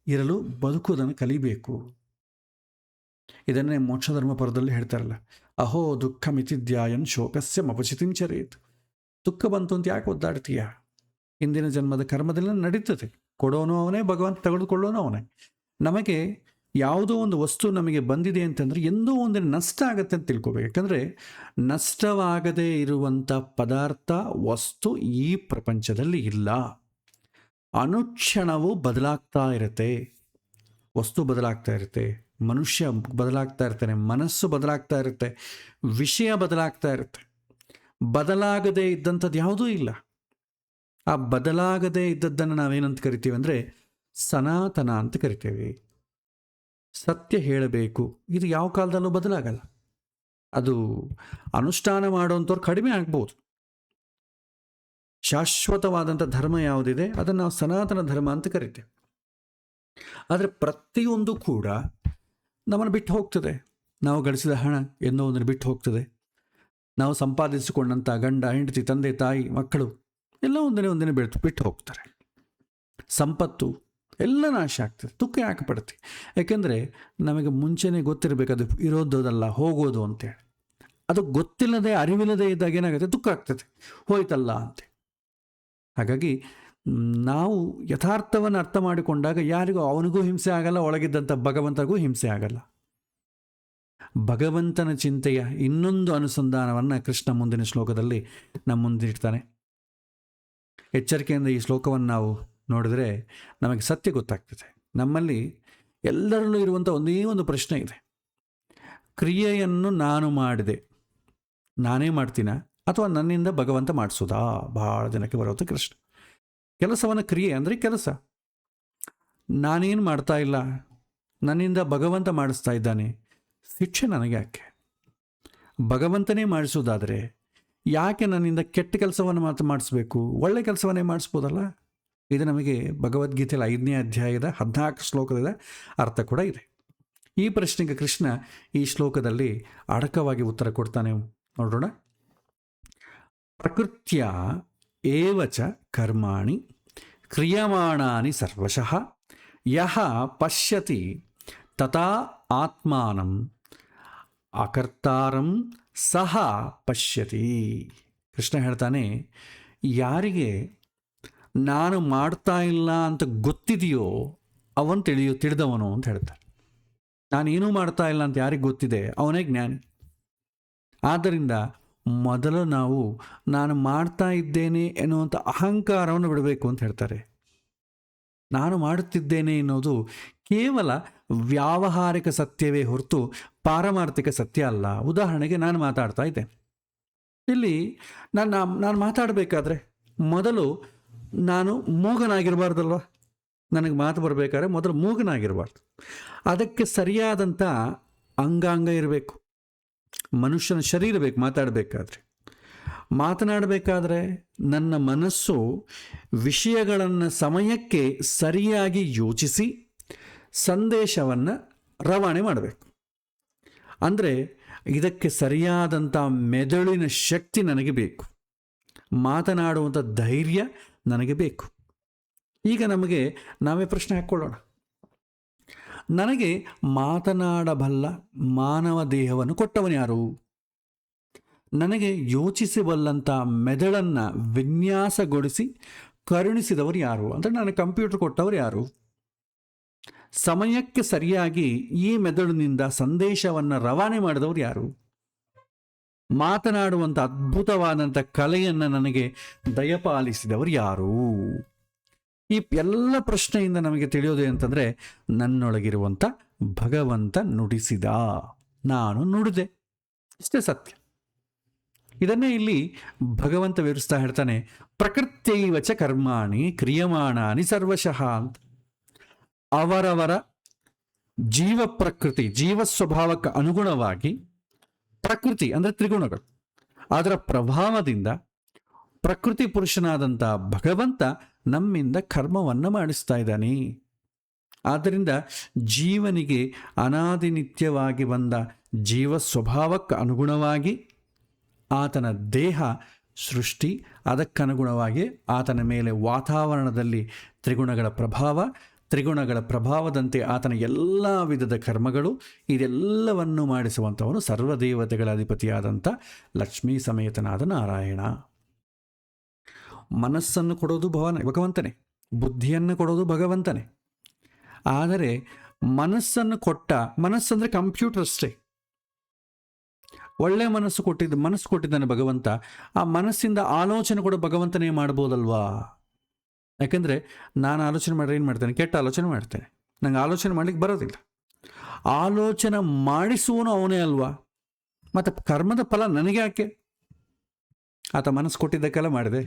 ಇರಲು ಬದುಕುವುದನ್ನು ಕಲಿಬೇಕು. ಇದನ್ನೇ ಮೋಕ್ಷಧರ್ಮ ಪರದಲ್ಲಿ ಹೇಳ್ತಾರಲ್ಲ, ಅಹೋ ದುಃಖ ಮಿತಿದ್ಯಾಯನ್ ಶೋಕಸ್ಯ ಮಪಚಿತಿಂ ಚರೇತ್. ದುಃಖ ಬಂತು ಅಂತ ಯಾಕೆ ಒದ್ದಾಡ್ತೀಯ? ಹಿಂದಿನ ಜನ್ಮದ ಕರ್ಮದಲ್ಲಿ ನಡೀತದೆ. ಕೊಡೋನು ಅವನೇ, ಭಗವಂತ ತೆಗೆದುಕೊಳ್ಳೋನು ಅವನೇ. ನಮಗೆ ಯಾವುದೋ ಒಂದು ವಸ್ತು ನಮಗೆ ಬಂದಿದೆ ಅಂತಂದರೆ ಎಂದೋ ಒಂದಿನ ನಷ್ಟ ಆಗತ್ತೆ ಅಂತ ತಿಳ್ಕೊಬೇಕು. ಯಾಕಂದರೆ ನಷ್ಟವಾಗದೇ ಇರುವಂಥ ಪದಾರ್ಥ, ವಸ್ತು ಈ ಪ್ರಪಂಚದಲ್ಲಿ ಇಲ್ಲ. ಅನುಕ್ಷಣವೂ ಬದಲಾಗ್ತಾ ಇರುತ್ತೆ. ವಸ್ತು ಬದಲಾಗ್ತಾ ಇರುತ್ತೆ, ಮನುಷ್ಯ ಬದಲಾಗ್ತಾ ಇರ್ತಾನೆ, ಮನಸ್ಸು ಬದಲಾಗ್ತಾ ಇರುತ್ತೆ, ವಿಷಯ ಬದಲಾಗ್ತಾ ಇರುತ್ತೆ. ಬದಲಾಗದೇ ಇದ್ದಂಥದ್ದು ಯಾವುದೂ ಇಲ್ಲ. ಆ ಬದಲಾಗದೇ ಇದ್ದದ್ದನ್ನು ನಾವೇನಂತ ಕರಿತೀವಿ ಅಂದರೆ ಸನಾತನ ಅಂತ ಕರಿತೇವೆ. ಸತ್ಯ ಹೇಳಬೇಕು, ಇದು ಯಾವ ಕಾಲದಲ್ಲೂ ಬದಲಾಗಲ್ಲ. ಅದು ಅನುಷ್ಠಾನ ಮಾಡುವಂಥವ್ರು ಕಡಿಮೆ ಆಗ್ಬೋದು. ಶಾಶ್ವತವಾದಂಥ ಧರ್ಮ ಯಾವುದಿದೆ ಅದನ್ನು ನಾವು ಸನಾತನ ಧರ್ಮ ಅಂತ ಕರಿತೇವೆ. ಆದರೆ ಪ್ರತಿಯೊಂದು ಕೂಡ ನಮ್ಮನ್ನು ಬಿಟ್ಟು ಹೋಗ್ತದೆ. ನಾವು ಗಳಿಸಿದ ಹಣ ಎಂದೋ ಒಂದನ್ನು ಬಿಟ್ಟು ಹೋಗ್ತದೆ. ನಾವು ಸಂಪಾದಿಸಿಕೊಂಡಂಥ ಗಂಡ, ಹೆಂಡತಿ, ತಂದೆ, ತಾಯಿ, ಮಕ್ಕಳು ಎಲ್ಲ ಒಂದಿನ ಬಿಟ್ಟು ಹೋಗ್ತಾರೆ. ಸಂಪತ್ತು ಎಲ್ಲ ನಾಶ ಆಗ್ತದೆ. ದುಃಖ ಯಾಕೆ ಪಡ್ತಿ? ಯಾಕೆಂದರೆ ನಮಗೆ ಮುಂಚೆನೇ ಗೊತ್ತಿರಬೇಕು ಅದು ಇರೋದಲ್ಲ, ಹೋಗೋದು ಅಂತೇಳಿ. ಅದು ಗೊತ್ತಿಲ್ಲದೆ, ಅರಿವಿಲ್ಲದೆ ಇದ್ದಾಗ ಏನಾಗುತ್ತೆ? ದುಃಖ ಆಗ್ತದೆ, ಹೋಯ್ತಲ್ಲ ಅಂತ. ಹಾಗಾಗಿ ನಾವು ಯಥಾರ್ಥವನ್ನು ಅರ್ಥ ಮಾಡಿಕೊಂಡಾಗ ಯಾರಿಗೂ ಅವನಿಗೂ ಹಿಂಸೆ ಆಗಲ್ಲ, ಒಳಗಿದ್ದಂಥ ಭಗವಂತನಿಗೂ ಹಿಂಸೆ ಆಗಲ್ಲ. ಭಗವಂತನ ಚಿಂತೆಯ ಇನ್ನೊಂದು ಅನುಸಂಧಾನವನ್ನು ಕೃಷ್ಣ ಮುಂದಿನ ಶ್ಲೋಕದಲ್ಲಿ ನಮ್ಮ ಮುಂದಿಡ್ತಾನೆ. ಎಚ್ಚರಿಕೆಯಿಂದ ಈ ಶ್ಲೋಕವನ್ನು ನಾವು ನೋಡಿದರೆ ನಮಗೆ ಸತ್ಯ ಗೊತ್ತಾಗ್ತದೆ. ನಮ್ಮಲ್ಲಿ ಎಲ್ಲರಲ್ಲೂ ಇರುವಂಥ ಒಂದೇ ಒಂದು ಪ್ರಶ್ನೆ ಇದೆ. ಕ್ರಿಯೆಯನ್ನು ನಾನು ಮಾಡಿದೆ, ನಾನೇ ಮಾಡ್ತೀನ ಅಥವಾ ನನ್ನಿಂದ ಭಗವಂತ ಮಾಡಿಸೋದಾ? ಭಾಳ ಜನಕ್ಕೆ ಬರುವಂಥ ಕೃಷ್ಣ. ಕೆಲಸವನ್ನು ಕ್ರಿಯೆ ಅಂದರೆ ಕೆಲಸ. ನಾನೇನು ಮಾಡ್ತಾ ಇಲ್ಲ, ನನ್ನಿಂದ ಭಗವಂತ ಮಾಡಿಸ್ತಾ ಇದ್ದಾನೆ, ಶಿಕ್ಷೆ ನನಗೆ ಯಾಕೆ? ಭಗವಂತನೇ ಮಾಡಿಸೋದಾದರೆ ಯಾಕೆ ನನ್ನಿಂದ ಕೆಟ್ಟ ಕೆಲಸವನ್ನು ಮಾಡಿಸ್ಬೇಕು? ಒಳ್ಳೆ ಕೆಲಸವನ್ನೇ ಮಾಡಿಸ್ಬೋದಲ್ಲ. ಇದು ನಮಗೆ ಭಗವದ್ಗೀತೆಯಲ್ಲಿ 5ನೇ ಅಧ್ಯಾಯದ 14 ಶ್ಲೋಕದ ಅರ್ಥ ಕೂಡ ಇದೆ. ಈ ಪ್ರಶ್ನೆಗೆ ಕೃಷ್ಣ ಈ ಶ್ಲೋಕದಲ್ಲಿ ಅಡಕವಾಗಿ ಉತ್ತರ ಕೊಡ್ತಾನೆ. ನೋಡೋಣ. ಪ್ರಕೃತ್ಯ ಏವಚ ಕರ್ಮಾಣಿ ಕ್ರಿಯಮಾಣಾನಿ ಸರ್ವಶಃ ಯಹ ಪಶ್ಯತಿ ತಥಾ ಆತ್ಮಾನಂ ಅಕರ್ತಾರಂ ಸಹ ಪಶ್ಯತಿ. ಕೃಷ್ಣ ಹೇಳ್ತಾನೆ, ಯಾರಿಗೆ ನಾನು ಮಾಡ್ತಾ ಇಲ್ಲ ಅಂತ ಗೊತ್ತಿದೆಯೋ ಅವನು ತಿಳಿದವನು ಅಂತ ಹೇಳ್ತಾರೆ. ನಾನೇನೂ ಮಾಡ್ತಾ ಇಲ್ಲ ಅಂತ ಯಾರಿಗೆ ಗೊತ್ತಿದೆ ಅವನೇ ಜ್ಞಾನಿ. ಆದ್ದರಿಂದ ಮೊದಲು ನಾವು ನಾನು ಮಾಡ್ತಾ ಇದ್ದೇನೆ ಎನ್ನುವಂಥ ಅಹಂಕಾರವನ್ನು ಬಿಡಬೇಕು ಅಂತ ಹೇಳ್ತಾರೆ. ನಾನು ಮಾಡುತ್ತಿದ್ದೇನೆ ಎನ್ನುವುದು ಕೇವಲ ವ್ಯಾವಹಾರಿಕ ಸತ್ಯವೇ ಹೊರತು ಪಾರಮಾರ್ಥಿಕ ಸತ್ಯ ಅಲ್ಲ. ಉದಾಹರಣೆಗೆ ನಾನು ಮಾತಾಡ್ತಾ ಇದ್ದೇನೆ. ಇಲ್ಲಿ ನಾನು ಮಾತಾಡಬೇಕಾದ್ರೆ ಮೊದಲು ನಾನು ಮೂಗನಾಗಿರಬಾರ್ದಲ್ವ? ನನಗೆ ಮಾತು ಬರಬೇಕಾದ್ರೆ ಮೊದಲು ಮೂಗನಾಗಿರಬಾರ್ದು. ಅದಕ್ಕೆ ಸರಿಯಾದಂಥ ಅಂಗಾಂಗ ಇರಬೇಕು. ಮನುಷ್ಯನ ಶರೀರ ಬೇಕು ಮಾತಾಡಬೇಕಾದ್ರೆ. ಮಾತನಾಡಬೇಕಾದ್ರೆ ನನ್ನ ಮನಸ್ಸು ವಿಷಯಗಳನ್ನು ಸಮಯಕ್ಕೆ ಸರಿಯಾಗಿ ಯೋಚಿಸಿ ಸಂದೇಶವನ್ನು ರವಾನೆ ಮಾಡಬೇಕು. ಅಂದರೆ ಇದಕ್ಕೆ ಸರಿಯಾದಂಥ ಮೆದುಳಿನ ಶಕ್ತಿ ನನಗೆ ಬೇಕು, ಮಾತನಾಡುವಂಥ ಧೈರ್ಯ ನನಗೆ ಬೇಕು. ಈಗ ನಾವೇ ಪ್ರಶ್ನೆ ಹಾಕ್ಕೊಳ್ಳೋಣ. ನನಗೆ ಮಾತನಾಡಬಲ್ಲ ಮಾನವ ದೇಹವನ್ನು ಕೊಟ್ಟವನು ಯಾರು? ನನಗೆ ಯೋಚಿಸಬಲ್ಲಂಥ ಮೆದುಳನ್ನು ವಿನ್ಯಾಸಗೊಳಿಸಿ ಕರುಣಿಸಿದವರು ಯಾರು? ಅಂದರೆ ನನಗೆ ಕಂಪ್ಯೂಟರ್ ಕೊಟ್ಟವರು ಯಾರು? ಸಮಯಕ್ಕೆ ಸರಿಯಾಗಿ ಈ ಮೆದುಳಿನಿಂದ ಸಂದೇಶವನ್ನು ರವಾನೆ ಮಾಡಿದವರು ಯಾರು? ಮಾತನಾಡುವಂಥ ಅದ್ಭುತವಾದಂಥ ಕಲೆಯನ್ನು ನನಗೆ ದಯಪಾಲಿಸಿದವರು ಯಾರು? ಈ ಎಲ್ಲ ಪ್ರಶ್ನೆಯಿಂದ ನಮಗೆ ತಿಳಿಯೋದು ಅಂತಂದರೆ, ನನ್ನೊಳಗಿರುವಂಥ ಭಗವಂತ ನುಡಿಸಿದ, ನಾನು ನುಡಿದೆ, ಇಷ್ಟೇ ಸತ್ಯ. ಇದನ್ನೇ ಇಲ್ಲಿ ಭಗವಂತ ವಿವರಿಸ್ತಾ ಹೇಳ್ತಾನೆ, ಪ್ರಕೃತ್ಯೈವಚ ಕರ್ಮಾಣಿ ಕ್ರಿಯಮಾಣಾನಿ ಸರ್ವಶಃ ಅಂತ. ಅವರವರ ಜೀವ ಪ್ರಕೃತಿ, ಜೀವ ಸ್ವಭಾವಕ್ಕೆ ಅನುಗುಣವಾಗಿ ಪ್ರಕೃತಿ ಅಂದರೆ ತ್ರಿಗುಣಗಳು, ಅದರ ಪ್ರಭಾವದಿಂದ ಪ್ರಕೃತಿ ಪುರುಷನಾದಂಥ ಭಗವಂತ ನಮ್ಮಿಂದ ಕರ್ಮವನ್ನು ಮಾಡಿಸ್ತಾ ಇದ್ದಾನೆ. ಆದ್ದರಿಂದ ಜೀವನಿಗೆ ಅನಾದಿನಿತ್ಯವಾಗಿ ಬಂದ ಜೀವ ಸ್ವಭಾವಕ್ಕೆ ಅನುಗುಣವಾಗಿ ಆತನ ದೇಹ ಸೃಷ್ಟಿ, ಅದಕ್ಕನುಗುಣವಾಗಿ ಆತನ ಮೇಲೆ ವಾತಾವರಣದಲ್ಲಿ ತ್ರಿಗುಣಗಳ ಪ್ರಭಾವ, ತ್ರಿಗುಣಗಳ ಪ್ರಭಾವದಂತೆ ಆತನ ಎಲ್ಲ ವಿಧದ ಕರ್ಮಗಳು, ಇದೆಲ್ಲವನ್ನು ಮಾಡಿಸುವಂಥವನು ಸರ್ವದೇವತೆಗಳ ಅಧಿಪತಿಯಾದಂಥ ಲಕ್ಷ್ಮೀ ಸಮೇತನಾದ ನಾರಾಯಣ. ಮನಸ್ಸನ್ನು ಕೊಡೋದು ಭಗವಂತನೇ, ಬುದ್ಧಿಯನ್ನು ಕೊಡೋದು ಭಗವಂತನೇ. ಆದರೆ ಮನಸ್ಸನ್ನು ಕೊಟ್ಟ, ಮನಸ್ಸಂದರೆ ಕಂಪ್ಯೂಟರ್ ಅಷ್ಟೇ. ಒಳ್ಳೆ ಮನಸ್ಸು ಕೊಟ್ಟಿದ್ದಾನೆ ಭಗವಂತ, ಆ ಮನಸ್ಸಿಂದ ಆಲೋಚನೆ ಕೂಡ ಭಗವಂತನೇ ಮಾಡ್ಬೋದಲ್ವಾ? ಯಾಕೆಂದರೆ ನಾನು ಆಲೋಚನೆ ಮಾಡಿದ್ರೆ ಏನು ಮಾಡ್ತೇನೆ? ಕೆಟ್ಟ ಆಲೋಚನೆ ಮಾಡ್ತೇನೆ. ನಂಗೆ ಆಲೋಚನೆ ಮಾಡಲಿಕ್ಕೆ ಬರೋದಿಲ್ಲ. ಆಲೋಚನೆ ಮಾಡಿಸುವನು ಅವನೇ ಅಲ್ವಾ? ಮತ್ತು ಕರ್ಮದ ಫಲ ನನಗೆ ಯಾಕೆ? ಆತ ಮನಸ್ಸು ಕೊಟ್ಟಿದ್ದಕ್ಕೆಲ್ಲ ಮಾಡಿದೆ,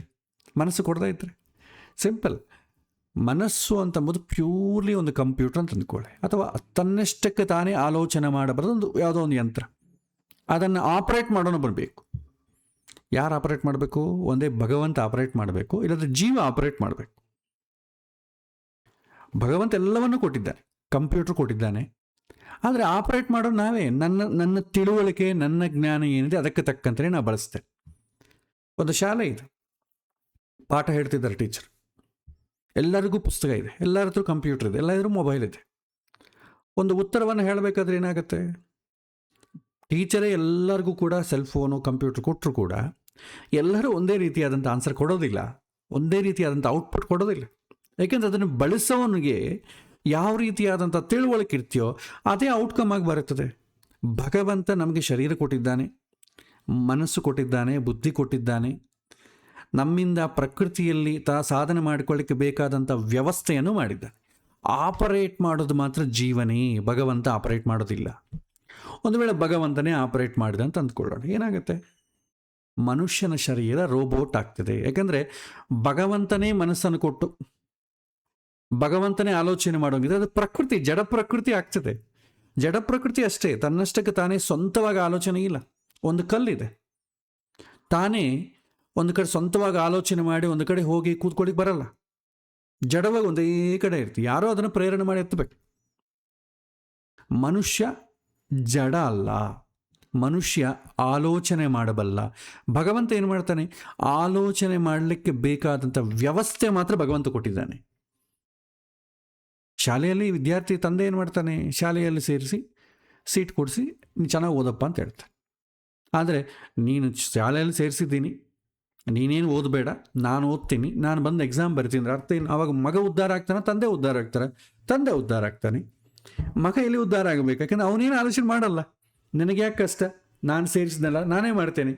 ಮನಸ್ಸು ಕೊಡದೇ ಇದ್ರೆ ಸಿಂಪಲ್. ಮನಸ್ಸು ಅಂತಂಬುದು ಪ್ಯೂರ್ಲಿ ಒಂದು ಕಂಪ್ಯೂಟರ್ ಅಂತ ಅಂದ್ಕೊಳ್ಳಿ, ಅಥವಾ ತನ್ನಷ್ಟಕ್ಕೆ ತಾನೇ ಆಲೋಚನೆ ಮಾಡಬಾರ್ದು, ಒಂದು ಯಾವುದೋ ಒಂದು ಯಂತ್ರ. ಅದನ್ನು ಆಪರೇಟ್ ಮಾಡೋಣ ಬರಬೇಕು. ಯಾರು ಆಪರೇಟ್ ಮಾಡಬೇಕು? ಒಂದೇ ಭಗವಂತ ಆಪರೇಟ್ ಮಾಡಬೇಕು, ಇಲ್ಲದ್ರೆ ಜೀವ ಆಪರೇಟ್ ಮಾಡಬೇಕು. ಭಗವಂತ ಎಲ್ಲವನ್ನೂ ಕೊಟ್ಟಿದ್ದಾನೆ, ಕಂಪ್ಯೂಟರ್ ಕೊಟ್ಟಿದ್ದಾನೆ, ಆದರೆ ಆಪರೇಟ್ ಮಾಡೋದು ನಾವೇ. ನನ್ನ ತಿಳುವಳಿಕೆ, ನನ್ನ ಜ್ಞಾನ ಏನಿದೆ ಅದಕ್ಕೆ ತಕ್ಕಂತೆ ನಾವು ಬಳಸ್ತೇನೆ. ಒಂದು ಶಾಲೆ ಇದೆ, ಪಾಠ ಹೇಳ್ತಿದ್ದಾರೆ ಟೀಚರ್, ಎಲ್ಲರಿಗೂ ಪುಸ್ತಕ ಇದೆ, ಎಲ್ಲರ ಹತ್ರ ಕಂಪ್ಯೂಟರ್ ಇದೆ, ಎಲ್ಲರೂ ಮೊಬೈಲ್ ಇದೆ. ಒಂದು ಉತ್ತರವನ್ನು ಹೇಳಬೇಕಾದ್ರೆ ಏನಾಗುತ್ತೆ? ಟೀಚರೇ ಎಲ್ಲರಿಗೂ ಕೂಡ ಸೆಲ್ ಫೋನು, ಕಂಪ್ಯೂಟರ್ ಕೊಟ್ಟರು ಕೂಡ ಎಲ್ಲರೂ ಒಂದೇ ರೀತಿಯಾದಂಥ ಆನ್ಸರ್ ಕೊಡೋದಿಲ್ಲ, ಒಂದೇ ರೀತಿಯಾದಂಥ ಔಟ್ಪುಟ್ ಕೊಡೋದಿಲ್ಲ. ಯಾಕೆಂದರೆ ಅದನ್ನು ಬಳಸೋನಿಗೆ ಯಾವ ರೀತಿಯಾದಂಥ ತಿಳುವಳಿಕೆ ಇರ್ತೀಯೋ ಅದೇ ಔಟ್ಕಮ್ ಆಗಿ ಬರುತ್ತದೆ. ಭಗವಂತ ನಮಗೆ ಶರೀರ ಕೊಟ್ಟಿದ್ದಾನೆ, ಮನಸ್ಸು ಕೊಟ್ಟಿದ್ದಾನೆ, ಬುದ್ಧಿ ಕೊಟ್ಟಿದ್ದಾನೆ. ನಮ್ಮಿಂದ ಪ್ರಕೃತಿಯಲ್ಲಿ ಸಾಧನೆ ಮಾಡಿಕೊಳ್ಳಿಕ್ಕೆ ಬೇಕಾದಂಥ ವ್ಯವಸ್ಥೆಯನ್ನು ಮಾಡಿದ್ದಾನೆ. ಆಪರೇಟ್ ಮಾಡೋದು ಮಾತ್ರ ಜೀವನೇ, ಭಗವಂತ ಆಪರೇಟ್ ಮಾಡೋದಿಲ್ಲ. ಒಂದು ವೇಳೆ ಭಗವಂತನೇ ಆಪರೇಟ್ ಮಾಡಿದ ಅಂತ ಅಂದ್ಕೊಳ್ಳೋಣ, ಏನಾಗುತ್ತೆ? ಮನುಷ್ಯನ ಶರೀರ ರೋಬೋಟ್ ಆಗ್ತದೆ. ಯಾಕಂದರೆ ಭಗವಂತನೇ ಮನಸ್ಸನ್ನು ಕೊಟ್ಟು ಭಗವಂತನೇ ಆಲೋಚನೆ ಮಾಡೋಂಗಿದೆ, ಅದು ಪ್ರಕೃತಿ, ಜಡ ಪ್ರಕೃತಿ ಆಗ್ತದೆ. ಜಡ ಪ್ರಕೃತಿ ಅಷ್ಟೇ, ತನ್ನಷ್ಟಕ್ಕೆ ತಾನೇ ಸ್ವಂತವಾಗಿ ಆಲೋಚನೆ ಇಲ್ಲ. ಒಂದು ಕಲ್ಲಿದೆ, ತಾನೇ ಒಂದು ಕಡೆ ಸ್ವಂತವಾಗಿ ಆಲೋಚನೆ ಮಾಡಿ ಒಂದು ಕಡೆ ಹೋಗಿ ಕೂತ್ಕೊಳ್ಳಿಕ್ಕೆ ಬರಲ್ಲ. ಜಡವಾಗಿ ಒಂದೇ ಕಡೆ ಇರ್ತೀವಿ, ಯಾರೋ ಅದನ್ನು ಪ್ರೇರಣೆ ಮಾಡಿ ಎತ್ತಬೇಕು. ಮನುಷ್ಯ ಜಡ ಅಲ್ಲ, ಮನುಷ್ಯ ಆಲೋಚನೆ ಮಾಡಬಲ್ಲ. ಭಗವಂತ ಏನು ಮಾಡ್ತಾನೆ? ಆಲೋಚನೆ ಮಾಡಲಿಕ್ಕೆ ಬೇಕಾದಂಥ ವ್ಯವಸ್ಥೆ ಮಾತ್ರ ಭಗವಂತ ಕೊಟ್ಟಿದ್ದಾನೆ. ಶಾಲೆಯಲ್ಲಿ ವಿದ್ಯಾರ್ಥಿ ತಂದೆ ಏನು ಮಾಡ್ತಾನೆ? ಶಾಲೆಯಲ್ಲಿ ಸೇರಿಸಿ ಸೀಟ್ ಕೊಡಿಸಿ ನೀನು ಚೆನ್ನಾಗಿ ಓದಪ್ಪ ಅಂತ ಹೇಳ್ತಾನೆ. ಆದರೆ ನೀನು ಶಾಲೆಯಲ್ಲಿ ಸೇರಿಸಿದ್ದೀನಿ, ನೀನೇನು ಓದಬೇಡ, ನಾನು ಓದ್ತೀನಿ, ನಾನು ಬಂದು ಎಕ್ಸಾಮ್ ಬರ್ತೀನಿ ಅಂದ್ರೆ ಅರ್ಥ ಏನು? ಆವಾಗ ಮಗ ಉದ್ಧಾರ ಆಗ್ತಾನೆ, ತಂದೆ ಉದ್ಧಾರ ಆಗ್ತಾರೆ, ತಂದೆ ಉದ್ಧಾರ ಆಗ್ತಾನೆ. ಮಗ ಎಲ್ಲಿ ಉದ್ಧಾರ ಆಗಬೇಕು? ಯಾಕಂದ್ರೆ ಅವನೇನು ಆಲೋಚನೆ ಮಾಡಲ್ಲ. ನನಗೆ ಯಾಕೆ ಕಷ್ಟ, ನಾನು ಸೇರಿಸಿದ್ನಲ್ಲ, ನಾನೇ ಮಾಡ್ತೇನೆ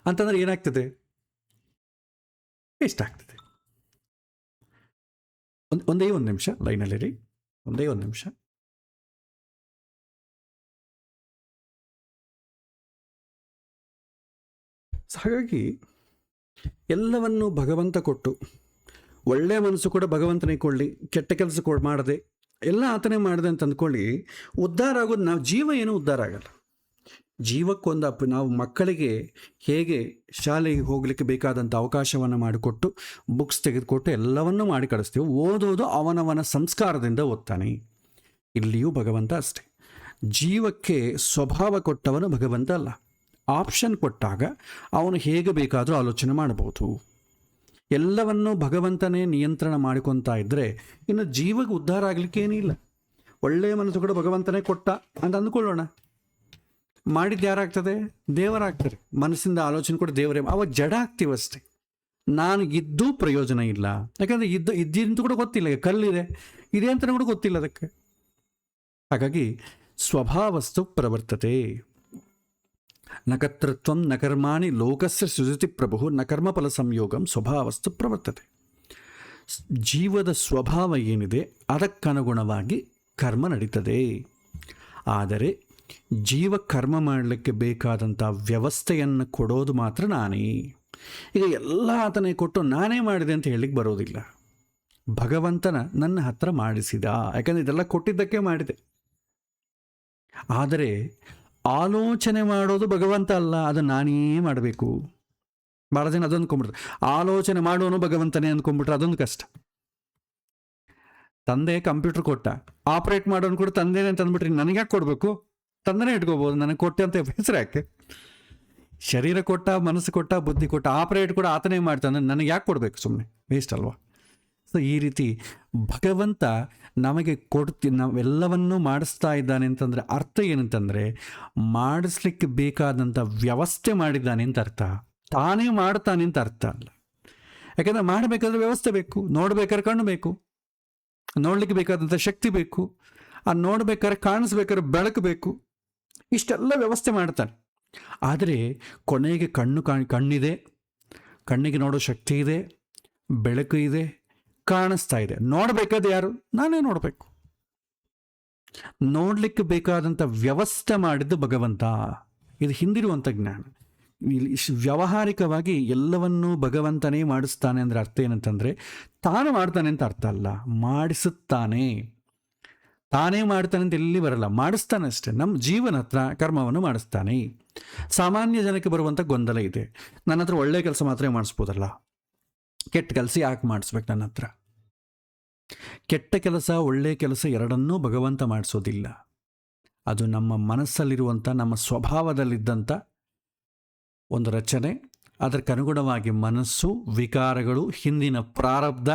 ಅಂತಂದ್ರೆ ಏನಾಗ್ತದೆ? ಎಷ್ಟಾಗ್ತದೆ? ಒಂದೇ ಒಂದು ನಿಮಿಷ ಲೈನಲ್ಲಿರಿ, ಒಂದೇ ಒಂದು ನಿಮಿಷ. ಹಾಗಾಗಿ ಎಲ್ಲವನ್ನು ಭಗವಂತ ಕೊಟ್ಟು, ಒಳ್ಳೆಯ ಮನಸ್ಸು ಕೂಡ ಭಗವಂತನೇ ಕೊಡಲಿ, ಕೆಟ್ಟ ಕೆಲಸ ಮಾಡದೆ ಎಲ್ಲ ಆತನೇ ಮಾಡಿದೆ ಅಂತ ಅಂದ್ಕೊಳ್ಳಿ, ಉದ್ಧಾರ ಆಗೋದು ನಾವು. ಜೀವ ಏನೂ ಉದ್ಧಾರ ಆಗಲ್ಲ. ಜೀವಕ್ಕೊಂದು ನಾವು ಮಕ್ಕಳಿಗೆ ಹೇಗೆ ಶಾಲೆಗೆ ಹೋಗಲಿಕ್ಕೆ ಬೇಕಾದಂಥ ಅವಕಾಶವನ್ನು ಮಾಡಿಕೊಟ್ಟು, ಬುಕ್ಸ್ ತೆಗೆದುಕೊಟ್ಟು ಎಲ್ಲವನ್ನೂ ಮಾಡಿ ಕಳಿಸ್ತೀವಿ. ಓದೋದು ಅವನವನ ಸಂಸ್ಕಾರದಿಂದ ಓದ್ತಾನೆ. ಇಲ್ಲಿಯೂ ಭಗವಂತ ಅಷ್ಟೇ. ಜೀವಕ್ಕೆ ಸ್ವಭಾವ ಕೊಟ್ಟವನು ಭಗವಂತ ಅಲ್ಲ. ಆಪ್ಷನ್ ಕೊಟ್ಟಾಗ ಅವನು ಹೇಗೆ ಬೇಕಾದರೂ ಆಲೋಚನೆ ಮಾಡಬಹುದು. ಎಲ್ಲವನ್ನೂ ಭಗವಂತನೇ ನಿಯಂತ್ರಣ ಮಾಡಿಕೊತಾ ಇದ್ದರೆ ಇನ್ನು ಜೀವಕ್ಕೆ ಉದ್ಧಾರ ಆಗಲಿಕ್ಕೆ ಏನಿಲ್ಲ. ಒಳ್ಳೆಯ ಮನಸ್ಸು ಕೂಡ ಭಗವಂತನೇ ಕೊಟ್ಟ ಅಂತ ಅಂದ್ಕೊಳ್ಳೋಣ. ಮಾಡಿದ್ದು ಯಾರಾಗ್ತದೆ? ದೇವರಾಗ್ತಾರೆ. ಮನಸ್ಸಿಂದ ಆಲೋಚನೆ ಕೂಡ ದೇವರೇ. ಅವಾಗ ಜಡ ಆಗ್ತೀವಷ್ಟೇ. ನಾನು ಇದ್ದೂ ಪ್ರಯೋಜನ ಇಲ್ಲ. ಯಾಕಂದರೆ ಇದ್ದಿಂತ ಕೂಡ ಗೊತ್ತಿಲ್ಲ. ಕಲ್ಲಿದೆ, ಇದೆ ಅಂತ ಕೂಡ ಗೊತ್ತಿಲ್ಲ ಅದಕ್ಕೆ. ಹಾಗಾಗಿ ಸ್ವಭಾವಸ್ತು ಪ್ರವರ್ತತೆ. ನ ಕರ್ತೃತ್ವಂ ನ ಕರ್ಮಾಣಿ ಲೋಕಸ್ಯ ಸೃಜತಿ ಪ್ರಭು ನ ಕರ್ಮಫಲ ಸಂಯೋಗಂ ಸ್ವಭಾವಸ್ತು ಪ್ರವರ್ತತೆ. ಜೀವದ ಸ್ವಭಾವ ಏನಿದೆ ಅದಕ್ಕನುಗುಣವಾಗಿ ಕರ್ಮ ನಡೀತದೆ. ಆದರೆ ಜೀವ ಕರ್ಮ ಮಾಡಲಿಕ್ಕೆ ಬೇಕಾದಂಥ ವ್ಯವಸ್ಥೆಯನ್ನು ಕೊಡೋದು ಮಾತ್ರ ನಾನೇ. ಈಗ ಎಲ್ಲ ಆತನೇ ಕೊಟ್ಟು ನಾನೇ ಮಾಡಿದೆ ಅಂತ ಹೇಳಲಿಕ್ಕೆ ಬರೋದಿಲ್ಲ. ಭಗವಂತನ ನನ್ನ ಹತ್ರ ಮಾಡಿಸಿದ, ಯಾಕಂದರೆ ಇದೆಲ್ಲ ಕೊಟ್ಟಿದ್ದಕ್ಕೆ ಮಾಡಿದೆ. ಆದರೆ ಆಲೋಚನೆ ಮಾಡೋದು ಭಗವಂತ ಅಲ್ಲ, ಅದು ನಾನೇ ಮಾಡಬೇಕು. ಭಾಳ ಜನ ಅದೊಂದು ಅಂದ್ಕೊಂಡ್ಬಿಡ್ತಾರೆ, ಆಲೋಚನೆ ಮಾಡೋನು ಭಗವಂತನೇ ಅಂದ್ಕೊಂಡ್ಬಿಟ್ರೆ ಅದೊಂದು ಕಷ್ಟ. ತಂದೆ ಕಂಪ್ಯೂಟರ್ ಕೊಟ್ಟ, ಆಪ್ರೇಟ್ ಮಾಡೋನು ಕೂಡ ತಂದೆನೇ ಅಂತ ಅಂದ್ಬಿಟ್ರಿ, ನನಗೆ ಯಾಕೆ ಕೊಡಬೇಕು? ತಂದೆನೇ ಇಟ್ಕೋಬೋದು, ನನಗೆ ಕೊಟ್ಟೆ ಅಂತ ಹೆಸರು ಯಾಕೆ? ಶರೀರ ಕೊಟ್ಟ, ಮನಸ್ಸು ಕೊಟ್ಟ, ಬುದ್ಧಿ ಕೊಟ್ಟ, ಆಪ್ರೇಟ್ ಕೂಡ ಆತನೇ ಮಾಡ್ತಾನೆ, ನನಗೆ ಯಾಕೆ ಕೊಡಬೇಕು? ಸುಮ್ಮನೆ ವೇಸ್ಟ್ ಅಲ್ವಾ? ಸೊ ಈ ರೀತಿ ಭಗವಂತ ನಮಗೆ ನಾವೆಲ್ಲವನ್ನೂ ಮಾಡಿಸ್ತಾ ಇದ್ದಾನೆ ಅಂತಂದರೆ ಅರ್ಥ ಏನಂತಂದರೆ, ಮಾಡಿಸ್ಲಿಕ್ಕೆ ಬೇಕಾದಂಥ ವ್ಯವಸ್ಥೆ ಮಾಡಿದ್ದಾನೆ ಅಂತ ಅರ್ಥ, ತಾನೇ ಮಾಡ್ತಾನೆ ಅಂತ ಅರ್ಥ ಅಲ್ಲ. ಯಾಕೆಂದರೆ ಮಾಡಬೇಕಾದ್ರೆ ವ್ಯವಸ್ಥೆ ಬೇಕು, ನೋಡ್ಬೇಕಾದ್ರೆ ಕಣ್ಣು ಬೇಕು, ನೋಡ್ಲಿಕ್ಕೆ ಬೇಕಾದಂಥ ಶಕ್ತಿ ಬೇಕು, ಆ ನೋಡ್ಬೇಕಾದ್ರೆ ಕಾಣಿಸ್ಬೇಕಾದ್ರೆ ಬೆಳಕು ಬೇಕು, ಇಷ್ಟೆಲ್ಲ ವ್ಯವಸ್ಥೆ ಮಾಡ್ತಾನೆ. ಆದರೆ ಕೊನೆಗೆ ಕಣ್ಣಿದೆ, ಕಣ್ಣಿಗೆ ನೋಡೋ ಶಕ್ತಿ ಇದೆ, ಬೆಳಕು ಇದೆ, ಕಾಣಿಸ್ತಾ ಇದೆ. ನೋಡಬೇಕಾದ ಯಾರು? ನಾನೇ ನೋಡಬೇಕು. ನೋಡಲಿಕ್ಕೆ ಬೇಕಾದಂಥ ವ್ಯವಸ್ಥೆ ಮಾಡಿದ್ದು ಭಗವಂತ. ಇದು ಹಿಂದಿರುವಂಥ ಜ್ಞಾನ. ಇಲ್ಲಿ ವ್ಯಾವಹಾರಿಕವಾಗಿ ಎಲ್ಲವನ್ನೂ ಭಗವಂತನೇ ಮಾಡಿಸ್ತಾನೆ ಅಂದರೆ ಅರ್ಥ ಏನಂತಂದರೆ, ತಾನು ಮಾಡ್ತಾನೆ ಅಂತ ಅರ್ಥ ಅಲ್ಲ, ಮಾಡಿಸುತ್ತಾನೆ. ತಾನೇ ಮಾಡ್ತಾನೆ ಅಂತ ಎಲ್ಲಿ ಬರಲ್ಲ, ಮಾಡಿಸ್ತಾನೆ ಅಷ್ಟೇ. ನಮ್ಮ ಜೀವನ ಹತ್ರ ಕರ್ಮವನ್ನು ಮಾಡಿಸ್ತಾನೆ. ಸಾಮಾನ್ಯ ಜನಕ್ಕೆ ಬರುವಂಥ ಗೊಂದಲ ಇದೆ, ನನ್ನ ಹತ್ರ ಒಳ್ಳೆ ಕೆಲಸ ಮಾತ್ರ ಮಾಡಿಸ್ಬೋದಲ್ಲ, ಕೆಟ್ಟ ಕೆಲಸ ಯಾಕೆ ಮಾಡಿಸ್ಬೇಕು ನನ್ನ ಹತ್ರ? ಕೆಟ್ಟ ಕೆಲಸ ಒಳ್ಳೆಯ ಕೆಲಸ ಎರಡನ್ನೂ ಭಗವಂತ ಮಾಡಿಸೋದಿಲ್ಲ. ಅದು ನಮ್ಮ ಮನಸ್ಸಲ್ಲಿರುವಂಥ, ನಮ್ಮ ಸ್ವಭಾವದಲ್ಲಿದ್ದಂಥ ಒಂದು ರಚನೆ. ಅದಕ್ಕನುಗುಣವಾಗಿ ಮನಸ್ಸು, ವಿಕಾರಗಳು, ಹಿಂದಿನ ಪ್ರಾರಬ್ಧ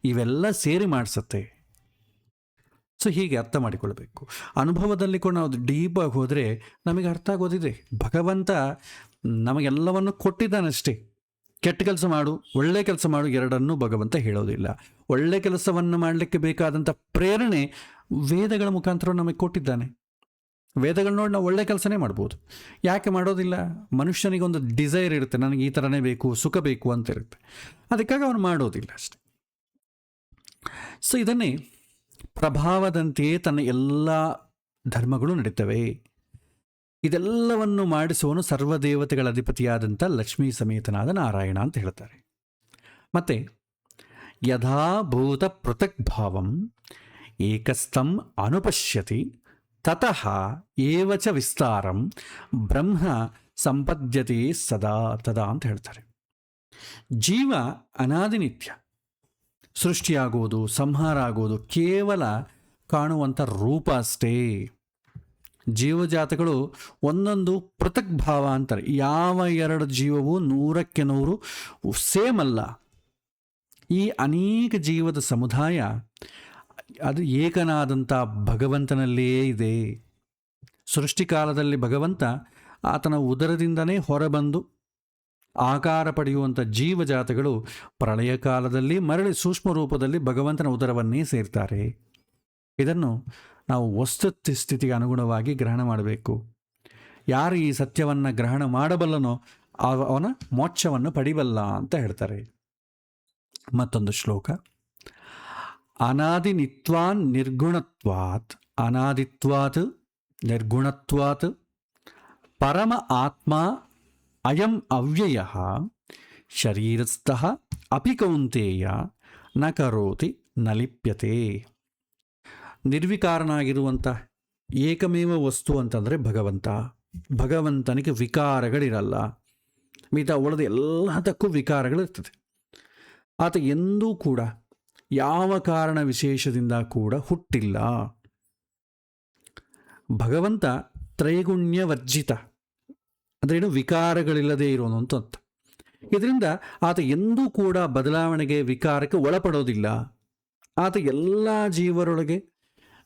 ಇವೆಲ್ಲ ಸೇರಿ ಮಾಡಿಸುತ್ತೆ. ಸೊ ಹೀಗೆ ಅರ್ಥ ಮಾಡಿಕೊಳ್ಬೇಕು. ಅನುಭವದಲ್ಲಿ ಕೂಡ ನಾವು ಡೀಪಾಗಿ ಹೋದರೆ ನಮಗೆ ಅರ್ಥ ಆಗೋದಿದೆ, ಭಗವಂತ ನಮಗೆಲ್ಲವನ್ನು ಕೊಟ್ಟಿದ್ದಾನಷ್ಟೇ. ಕೆಟ್ಟ ಕೆಲಸ ಮಾಡು, ಒಳ್ಳೆ ಕೆಲಸ ಮಾಡು ಎರಡನ್ನೂ ಭಗವಂತ ಹೇಳೋದಿಲ್ಲ. ಒಳ್ಳೆ ಕೆಲಸವನ್ನು ಮಾಡಲಿಕ್ಕೆ ಬೇಕಾದಂಥ ಪ್ರೇರಣೆ ವೇದಗಳ ಮುಖಾಂತರ ನಮಗೆ ಕೊಟ್ಟಿದ್ದಾನೆ. ವೇದಗಳು ನೋಡಿ ನಾವು ಒಳ್ಳೆ ಕೆಲಸನೇ ಮಾಡ್ಬೋದು. ಯಾಕೆ ಮಾಡೋದಿಲ್ಲ? ಮನುಷ್ಯನಿಗೊಂದು ಡಿಸೈರ್ ಇರುತ್ತೆ, ನನಗೆ ಈ ಥರನೇ ಬೇಕು, ಸುಖ ಬೇಕು ಅಂತ ಇರುತ್ತೆ. ಅದಕ್ಕಾಗಿ ಅವನು ಮಾಡೋದಿಲ್ಲ ಅಷ್ಟೆ. ಸೊ ಇದನ್ನೇ ಪ್ರಭಾವದಂತೆಯೇ ತನ್ನ ಎಲ್ಲ ಧರ್ಮಗಳು ನಡೀತವೆ. ಇದೆಲ್ಲವನ್ನು ಮಾಡಿಸುವನು ಸರ್ವದೇವತೆಗಳ ಅಧಿಪತಿಯಾದಂಥ ಲಕ್ಷ್ಮೀ ಸಮೇತನಾದ ನಾರಾಯಣ ಅಂತ ಹೇಳ್ತಾರೆ. ಮತ್ತು ಯಥಾಭೂತ ಪೃಥಕ್ ಭಾವಂ ಏಕಸ್ಥಂ ಅನುಪಶ್ಯತಿ ತತಃ ಏವಚ ವಿಸ್ತಾರಂ ಬ್ರಹ್ಮ ಸಂಪದ್ಯತೆ ಸದಾ ತದಾ ಅಂತ ಹೇಳ್ತಾರೆ. ಜೀವ ಅನಾದಿನಿತ್ಯ. ಸೃಷ್ಟಿಯಾಗೋದು, ಸಂಹಾರ ಆಗೋದು ಕೇವಲ ಕಾಣುವಂಥ ರೂಪ ಅಷ್ಟೇ. ಜೀವಜಾತಗಳು ಒಂದೊಂದು ಪೃಥಕ್ ಭಾವ ಅಂತಾರೆ. ಯಾವ ಎರಡು ಜೀವವು 100% ಸೇಮ್ ಅಲ್ಲ. ಈ ಅನೇಕ ಜೀವದ ಸಮುದಾಯ ಅದು ಏಕನಾದಂಥ ಭಗವಂತನಲ್ಲೇ ಇದೆ. ಸೃಷ್ಟಿಕಾಲದಲ್ಲಿ ಭಗವಂತ ಆತನ ಉದರದಿಂದನೇ ಹೊರಬಂದು ಆಕಾರ ಪಡೆಯುವಂಥ ಜೀವಜಾತಗಳು ಪ್ರಳಯ ಕಾಲದಲ್ಲಿ ಮರಳಿ ಸೂಕ್ಷ್ಮ ರೂಪದಲ್ಲಿ ಭಗವಂತನ ಉದರವನ್ನೇ ಸೇರ್ತಾರೆ. ಇದನ್ನು ನಾವು ವಸ್ತುಸ್ಥಿತಿಗೆ ಅನುಗುಣವಾಗಿ ಗ್ರಹಣ ಮಾಡಬೇಕು. ಯಾರು ಈ ಸತ್ಯವನ್ನು ಗ್ರಹಣ ಮಾಡಬಲ್ಲನೋ ಅವನ ಮೋಕ್ಷವನ್ನು ಪಡಿಬಲ್ಲ ಅಂತ ಹೇಳ್ತಾರೆ. ಮತ್ತೊಂದು ಶ್ಲೋಕ, ಅನಾದಿನಿತ್ವಾನ್ ನಿರ್ಗುಣತ್ವಾತ್ ಅನಾದಿತ್ವಾತ್ ನಿರ್ಗುಣತ್ವಾತ್ ಪರಮ ಆತ್ಮ ಅಯಂ ಅವ್ಯಯ ಶರೀರಸ್ಥಃ ಅಪಿ ಕೌಂತೇಯ ನ ಕರೋತಿ ನ ಲಿಪ್ಯತೆ. ನಿರ್ವಿಕಾರನಾಗಿರುವಂಥ ಏಕಮೇವ ವಸ್ತು ಅಂತಂದರೆ ಭಗವಂತ. ಭಗವಂತನಿಗೆ ವಿಕಾರಗಳಿರಲ್ಲ. ಮಿಗತಾ ಉಳಿದ ಎಲ್ಲದಕ್ಕೂ ವಿಕಾರಗಳಿರ್ತದೆ. ಆತ ಎಂದೂ ಕೂಡ ಯಾವ ಕಾರಣ ವಿಶೇಷದಿಂದ ಕೂಡ ಹುಟ್ಟಿಲ್ಲ. ಭಗವಂತ ತ್ರೈಗುಣ್ಯ ವರ್ಜಿತ, ಅಂದ್ರೇನು? ವಿಕಾರಗಳಿಲ್ಲದೆ ಇರೋನು ಅಂತ. ಇದರಿಂದ ಆತ ಎಂದೂ ಕೂಡ ಬದಲಾವಣೆಗೆ, ವಿಕಾರಕ್ಕೆ ಒಳಪಡೋದಿಲ್ಲ. ಆತ ಎಲ್ಲ ಜೀವರೊಳಗೆ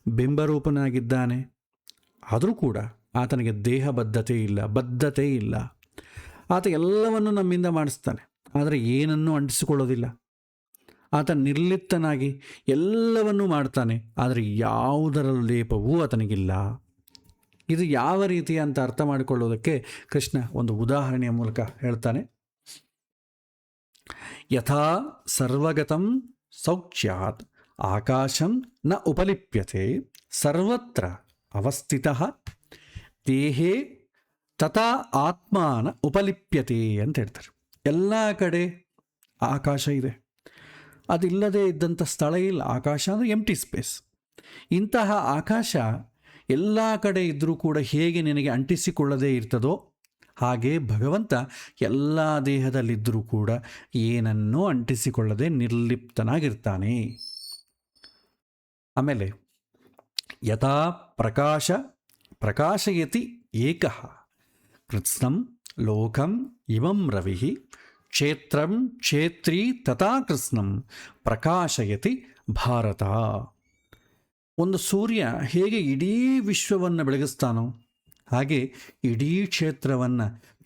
ಬಿಂಬರೂಪನಾಗಿದ್ದಾನೆ. ಆದರೂ ಕೂಡ ಆತನಿಗೆ ದೇಹಬದ್ಧತೆ ಇಲ್ಲ, ಬದ್ಧತೆ ಇಲ್ಲ. ಆತ ಎಲ್ಲವನ್ನು ನಮ್ಮಿಂದ ಮಾಡಿಸ್ತಾನೆ, ಆದರೆ ಏನನ್ನೂ ಅಂಟಿಸಿಕೊಳ್ಳೋದಿಲ್ಲ. ಆತ ನಿರ್ಲಿಪ್ತನಾಗಿ ಎಲ್ಲವನ್ನೂ ಮಾಡ್ತಾನೆ, ಆದರೆ ಯಾವುದರ ಲೇಪವೂ ಆತನಿಗಿಲ್ಲ. ಇದು ಯಾವ ರೀತಿ ಅಂತ ಅರ್ಥ ಮಾಡಿಕೊಳ್ಳೋದಕ್ಕೆ ಕೃಷ್ಣ ಒಂದು ಉದಾಹರಣೆಯ ಮೂಲಕ ಹೇಳ್ತಾನೆ. ಯಥಾ ಸರ್ವಗತಂ ಸೌಚ್ಯಾತ್ ಆಕಾಶಂ ನ ಉಪಲಿಪ್ಯತೆ ಸರ್ವತ್ರ ಅವಸ್ಥಿತಃ ದೇಹೇ ತಥಾ ಆತ್ಮಾನ ಉಪಲಿಪ್ಯತೆ ಅಂತ ಹೇಳ್ತಾರೆ. ಎಲ್ಲ ಕಡೆ ಆಕಾಶ ಇದೆ, ಅದಿಲ್ಲದೆ ಇದ್ದಂಥ ಸ್ಥಳ ಇಲ್ಲ. ಆಕಾಶ ಅಂದರೆ ಎಂಟಿ ಸ್ಪೇಸ್. ಇಂತಹ ಆಕಾಶ ಎಲ್ಲ ಕಡೆ ಇದ್ದರೂ ಕೂಡ ಹೇಗೆ ನಿನಗೆ ಅಂಟಿಸಿಕೊಳ್ಳದೇ ಇರ್ತದೋ ಹಾಗೆ ಭಗವಂತ ಎಲ್ಲ ದೇಹದಲ್ಲಿದ್ದರೂ ಕೂಡ ಏನನ್ನೂ ಅಂಟಿಸಿಕೊಳ್ಳದೆ ನಿರ್ಲಿಪ್ತನಾಗಿರ್ತಾನೆ. ಆಮೇಲೆ ಯಥಾ ಪ್ರಕಾಶಯತಿ ಏಕಃ ಕೃತ್ಸ್ನಂ ಲೋಕಂ ಇವಂ ರವಿಃ ಕ್ಷೇತ್ರಂ ಕ್ಷೇತ್ರೀ ತಥಾ ಕೃತ್ಸ್ನಂ ಪ್ರಕಾಶಯತಿ ಭಾರತ. ಒಂದು ಸೂರ್ಯ ಹೇಗೆ ಇಡೀ ವಿಶ್ವವನ್ನು ಬೆಳಗಿಸ್ತಾನೋ ಹಾಗೆ ಇಡೀ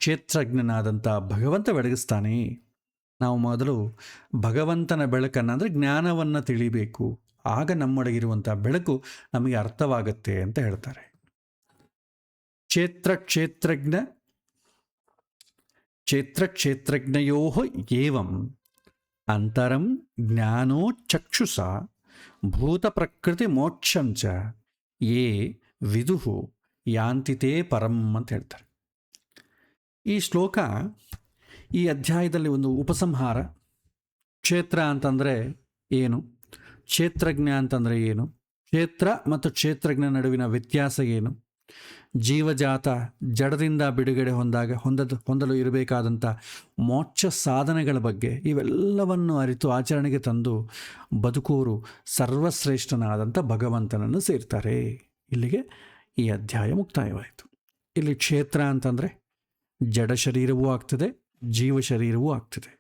ಕ್ಷೇತ್ರಜ್ಞನಾದಂಥ ಭಗವಂತ ಬೆಳಗಿಸ್ತಾನೆ. ನಾವು ಮೊದಲು ಭಗವಂತನ ಬೆಳಕನ್ನು ಅಂದರೆ ಜ್ಞಾನವನ್ನು ತಿಳಿಬೇಕು, ಆಗ ನಮ್ಮೊಳಗಿರುವಂಥ ಬೆಳಕು ನಮಗೆ ಅರ್ಥವಾಗುತ್ತೆ ಅಂತ ಹೇಳ್ತಾರೆ. ಕ್ಷೇತ್ರಜ್ಞಯೋ ಏವಂ ಅಂತರಂ ಜ್ಞಾನೋ ಚಕ್ಷುಷ ಭೂತ ಪ್ರಕೃತಿ ಮೋಕ್ಷಂಚ ಯೇ ವಿದುಹು ಯಾಂತಿತೇ ಪರಂ ಅಂತ ಹೇಳ್ತಾರೆ. ಈ ಶ್ಲೋಕ ಈ ಅಧ್ಯಾಯದಲ್ಲಿ ಒಂದು ಉಪಸಂಹಾರ. ಕ್ಷೇತ್ರ ಅಂತಂದರೆ ಏನು, ಕ್ಷೇತ್ರಜ್ಞ ಅಂತಂದರೆ ಏನು, ಕ್ಷೇತ್ರ ಮತ್ತು ಕ್ಷೇತ್ರಜ್ಞ ನಡುವಿನ ವ್ಯತ್ಯಾಸ ಏನು, ಜೀವಜಾತ ಜಡದಿಂದ ಬಿಡುಗಡೆ ಹೊಂದಲು ಇರಬೇಕಾದಂಥ ಮೋಕ್ಷ ಸಾಧನೆಗಳ ಬಗ್ಗೆ ಇವೆಲ್ಲವನ್ನು ಅರಿತು ಆಚರಣೆಗೆ ತಂದು ಬದುಕೂರು ಸರ್ವಶ್ರೇಷ್ಠನಾದಂಥ ಭಗವಂತನನ್ನು ಸೇರ್ತಾರೆ. ಇಲ್ಲಿಗೆ ಈ ಅಧ್ಯಾಯ ಮುಕ್ತಾಯವಾಯಿತು. ಇಲ್ಲಿ ಕ್ಷೇತ್ರ ಅಂತಂದರೆ ಜಡ ಶರೀರವೂ ಆಗ್ತದೆ, ಜೀವ ಶರೀರವೂ ಆಗ್ತದೆ.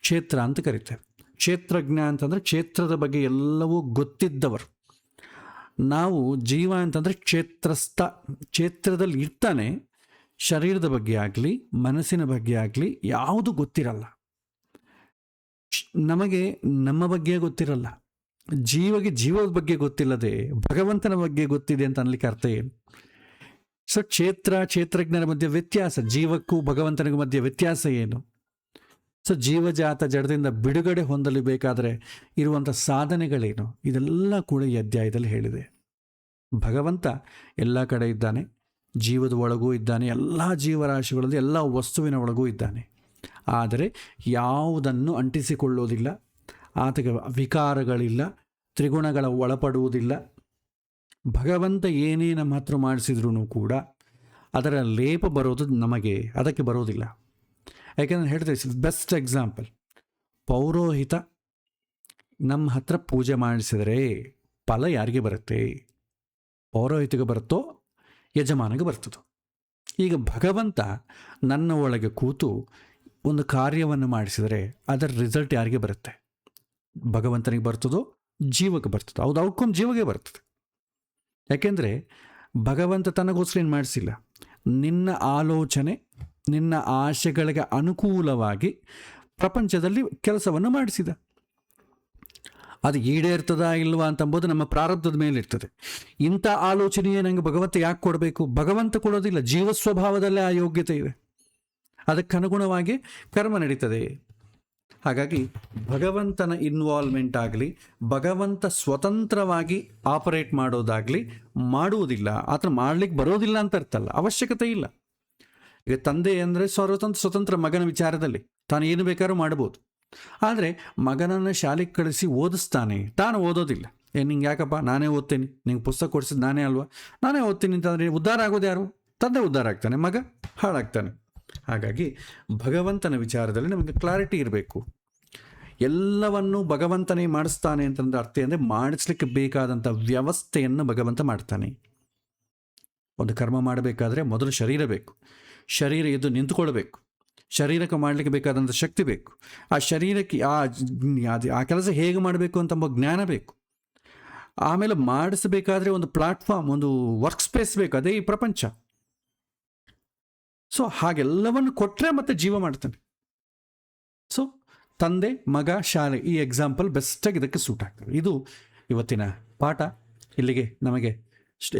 ಕ್ಷೇತ್ರ ಅಂತ ಕರೀತೇವೆ. ಕ್ಷೇತ್ರಜ್ಞ ಅಂತಂದರೆ ಕ್ಷೇತ್ರದ ಬಗ್ಗೆ ಎಲ್ಲವೂ ಗೊತ್ತಿದ್ದವರು. ನಾವು ಜೀವ ಅಂತಂದರೆ ಕ್ಷೇತ್ರದಲ್ಲಿ ಇರ್ತಾನೆ, ಶರೀರದ ಬಗ್ಗೆ ಆಗಲಿ ಮನಸ್ಸಿನ ಬಗ್ಗೆ ಆಗಲಿ ಯಾವುದು ಗೊತ್ತಿರಲ್ಲ. ನಮಗೆ ನಮ್ಮ ಬಗ್ಗೆ ಗೊತ್ತಿರಲ್ಲ, ಜೀವದ ಬಗ್ಗೆ ಗೊತ್ತಿಲ್ಲದೆ ಭಗವಂತನ ಬಗ್ಗೆ ಗೊತ್ತಿದೆ ಅಂತ ಅನ್ಲಿಕ್ಕೆ ಅರ್ಥ ಏನು? ಸೊ ಕ್ಷೇತ್ರಜ್ಞರ ಮಧ್ಯೆ ವ್ಯತ್ಯಾಸ, ಜೀವಕ್ಕೂ ಭಗವಂತನಿಗೂ ಮಧ್ಯೆ ವ್ಯತ್ಯಾಸ ಏನು? ಸೊ ಜೀವಜಾತ ಜಡದಿಂದ ಬಿಡುಗಡೆ ಹೊಂದಲು ಬೇಕಾದರೆ ಇರುವಂಥ ಸಾಧನೆಗಳೇನು? ಇದೆಲ್ಲ ಕೂಡ ಈ ಅಧ್ಯಾಯದಲ್ಲಿ ಹೇಳಿದೆ. ಭಗವಂತ ಎಲ್ಲ ಕಡೆ ಇದ್ದಾನೆ, ಜೀವದ ಒಳಗೂ ಇದ್ದಾನೆ, ಎಲ್ಲ ಜೀವರಾಶಿಗಳಲ್ಲಿ ಎಲ್ಲ ವಸ್ತುವಿನ ಒಳಗೂ ಇದ್ದಾನೆ. ಆದರೆ ಯಾವುದನ್ನು ಅಂಟಿಸಿಕೊಳ್ಳೋದಿಲ್ಲ, ಆತಗೆ ವಿಕಾರಗಳಿಲ್ಲ, ತ್ರಿಗುಣಗಳ ಒಳಪಡುವುದಿಲ್ಲ. ಭಗವಂತ ಏನೇ ನಮ್ಮ ಹತ್ರ ಮಾಡಿಸಿದ್ರೂ ಕೂಡ ಅದರ ಲೇಪ ಬರೋದು ನಮಗೆ ಅದಕ್ಕೆ ಬರೋದಿಲ್ಲ. ಯಾಕೆಂದರೆ ಹೇಳ್ತೇವೆ, ಬೆಸ್ಟ್ ಎಕ್ಸಾಂಪಲ್, ಪೌರೋಹಿತ ನಮ್ಮ ಹತ್ರ ಪೂಜೆ ಮಾಡಿಸಿದರೆ ಫಲ ಯಾರಿಗೆ ಬರುತ್ತೆ? ಪೌರೋಹಿತಿಗೆ ಬರುತ್ತೋ ಯಜಮಾನಿಗೆ ಬರ್ತದೋ? ಈಗ ಭಗವಂತ ನನ್ನ ಒಳಗೆ ಕೂತು ಒಂದು ಕಾರ್ಯವನ್ನು ಮಾಡಿಸಿದರೆ ಅದರ ರಿಸಲ್ಟ್ ಯಾರಿಗೆ ಬರುತ್ತೆ? ಭಗವಂತನಿಗೆ ಬರ್ತದೋ ಜೀವಕ್ಕೆ ಬರ್ತದೋ? ಹೌದು, ಔಟ್ಕಮ್ ಜೀವಗೆ ಬರ್ತದೆ. ಯಾಕೆಂದರೆ ಭಗವಂತ ತನಗೋಸ್ಕರ ಏನು ಮಾಡಿಸಿಲ್ಲ, ನಿನ್ನ ಆಲೋಚನೆ ನಿನ್ನ ಆಶೆಗಳಿಗೆ ಅನುಕೂಲವಾಗಿ ಪ್ರಪಂಚದಲ್ಲಿ ಕೆಲಸವನ್ನು ಮಾಡಿಸಿದ. ಅದು ಈಡೇರ್ತದಾ ಇಲ್ವಾ ಅಂತಂಬೋದು ನಮ್ಮ ಪ್ರಾರಬ್ಧದ ಮೇಲೆ ಇರ್ತದೆ. ಇಂಥ ಆಲೋಚನೆಯೇ ನನಗೆ ಭಗವಂತ ಯಾಕೆ ಕೊಡಬೇಕು? ಭಗವಂತ ಕೊಡೋದಿಲ್ಲ, ಜೀವ ಸ್ವಭಾವದಲ್ಲೇ ಆ ಯೋಗ್ಯತೆ ಇದೆ, ಅದಕ್ಕನುಗುಣವಾಗಿ ಕರ್ಮ ನಡೀತದೆ. ಹಾಗಾಗಿ ಭಗವಂತನ ಇನ್ವಾಲ್ವ್ಮೆಂಟ್ ಆಗಲಿ, ಭಗವಂತ ಸ್ವತಂತ್ರವಾಗಿ ಆಪರೇಟ್ ಮಾಡೋದಾಗಲಿ ಮಾಡುವುದಿಲ್ಲ. ಆತ ಮಾಡಲಿಕ್ಕೆ ಬರೋದಿಲ್ಲ ಅಂತ ಅರ್ಥಲ್ಲ, ಅವಶ್ಯಕತೆ ಇಲ್ಲ. ಈಗ ತಂದೆ ಅಂದರೆ ಸ್ವತಂತ್ರ ಮಗನ ವಿಚಾರದಲ್ಲಿ ತಾನು ಏನು ಬೇಕಾದ್ರೂ ಮಾಡ್ಬೋದು. ಆದರೆ ಮಗನನ್ನು ಶಾಲೆಗೆ ಕಳಿಸಿ ಓದಿಸ್ತಾನೆ, ತಾನು ಓದೋದಿಲ್ಲ. ನಿಂಗೆ ಯಾಕಪ್ಪ, ನಾನೇ ಓದ್ತೀನಿ, ನಿಂಗೆ ಪುಸ್ತಕ ಕೊಡಿಸಿದ್ದು ನಾನೇ ಅಲ್ವಾ, ನಾನೇ ಓದ್ತೀನಿ ಅಂತಂದರೆ ಉದ್ಧಾರ ಆಗೋದು ಯಾರು? ತಂದೆ ಉದ್ಧಾರ ಆಗ್ತಾನೆ, ಮಗ ಹಾಳಾಗ್ತಾನೆ. ಹಾಗಾಗಿ ಭಗವಂತನ ವಿಚಾರದಲ್ಲಿ ನಮಗೆ ಕ್ಲಾರಿಟಿ ಇರಬೇಕು. ಎಲ್ಲವನ್ನೂ ಭಗವಂತನೇ ಮಾಡಿಸ್ತಾನೆ ಅಂತಂದ್ರೆ ಅರ್ಥ ಅಂದರೆ ಮಾಡಿಸ್ಲಿಕ್ಕೆ ಬೇಕಾದಂಥ ವ್ಯವಸ್ಥೆಯನ್ನು ಭಗವಂತ ಮಾಡ್ತಾನೆ. ಒಂದು ಕರ್ಮ ಮಾಡಬೇಕಾದ್ರೆ ಮೊದಲು ಶರೀರ ಬೇಕು, ಶರೀರ ಎದ್ದು ನಿಂತುಕೊಳ್ಬೇಕು, ಶರೀರಕ್ಕೆ ಮಾಡಲಿಕ್ಕೆ ಬೇಕಾದಂಥ ಶಕ್ತಿ ಬೇಕು, ಆ ಶರೀರಕ್ಕೆ ಆ ಕೆಲಸ ಹೇಗೆ ಮಾಡಬೇಕು ಅಂತ ಜ್ಞಾನ ಬೇಕು. ಆಮೇಲೆ ಮಾಡಿಸಬೇಕಾದ್ರೆ ಒಂದು ಪ್ಲಾಟ್ಫಾರ್ಮ್, ಒಂದು ವರ್ಕ್ ಸ್ಪೇಸ್ ಬೇಕು, ಅದೇ ಈ ಪ್ರಪಂಚ. ಸೊ ಹಾಗೆಲ್ಲವನ್ನು ಕೊಟ್ಟರೆ ಮತ್ತೆ ಜೀವ ಮಾಡ್ತಾನೆ. ಸೊ ತಂದೆ, ಮಗ, ಶಾಲೆ, ಈ ಎಕ್ಸಾಂಪಲ್ ಬೆಸ್ಟಾಗಿ ಇದಕ್ಕೆ ಸೂಟ್ ಆಗ್ತದೆ. ಇದು ಇವತ್ತಿನ ಪಾಠ. ಇಲ್ಲಿಗೆ ನಮಗೆ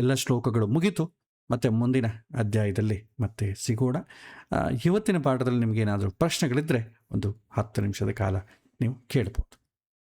ಎಲ್ಲ ಶ್ಲೋಕಗಳು ಮುಗೀತು. ಮತ್ತು ಮುಂದಿನ ಅಧ್ಯಾಯದಲ್ಲಿ ಮತ್ತೆ ಸಿಗೋಣ. ಇವತ್ತಿನ ಪಾಠದಲ್ಲಿ ನಿಮಗೇನಾದರೂ ಪ್ರಶ್ನೆಗಳಿದ್ದರೆ ಒಂದು 10 ನಿಮಿಷದ ಕಾಲ ನೀವು ಕೇಳ್ಬೋದು.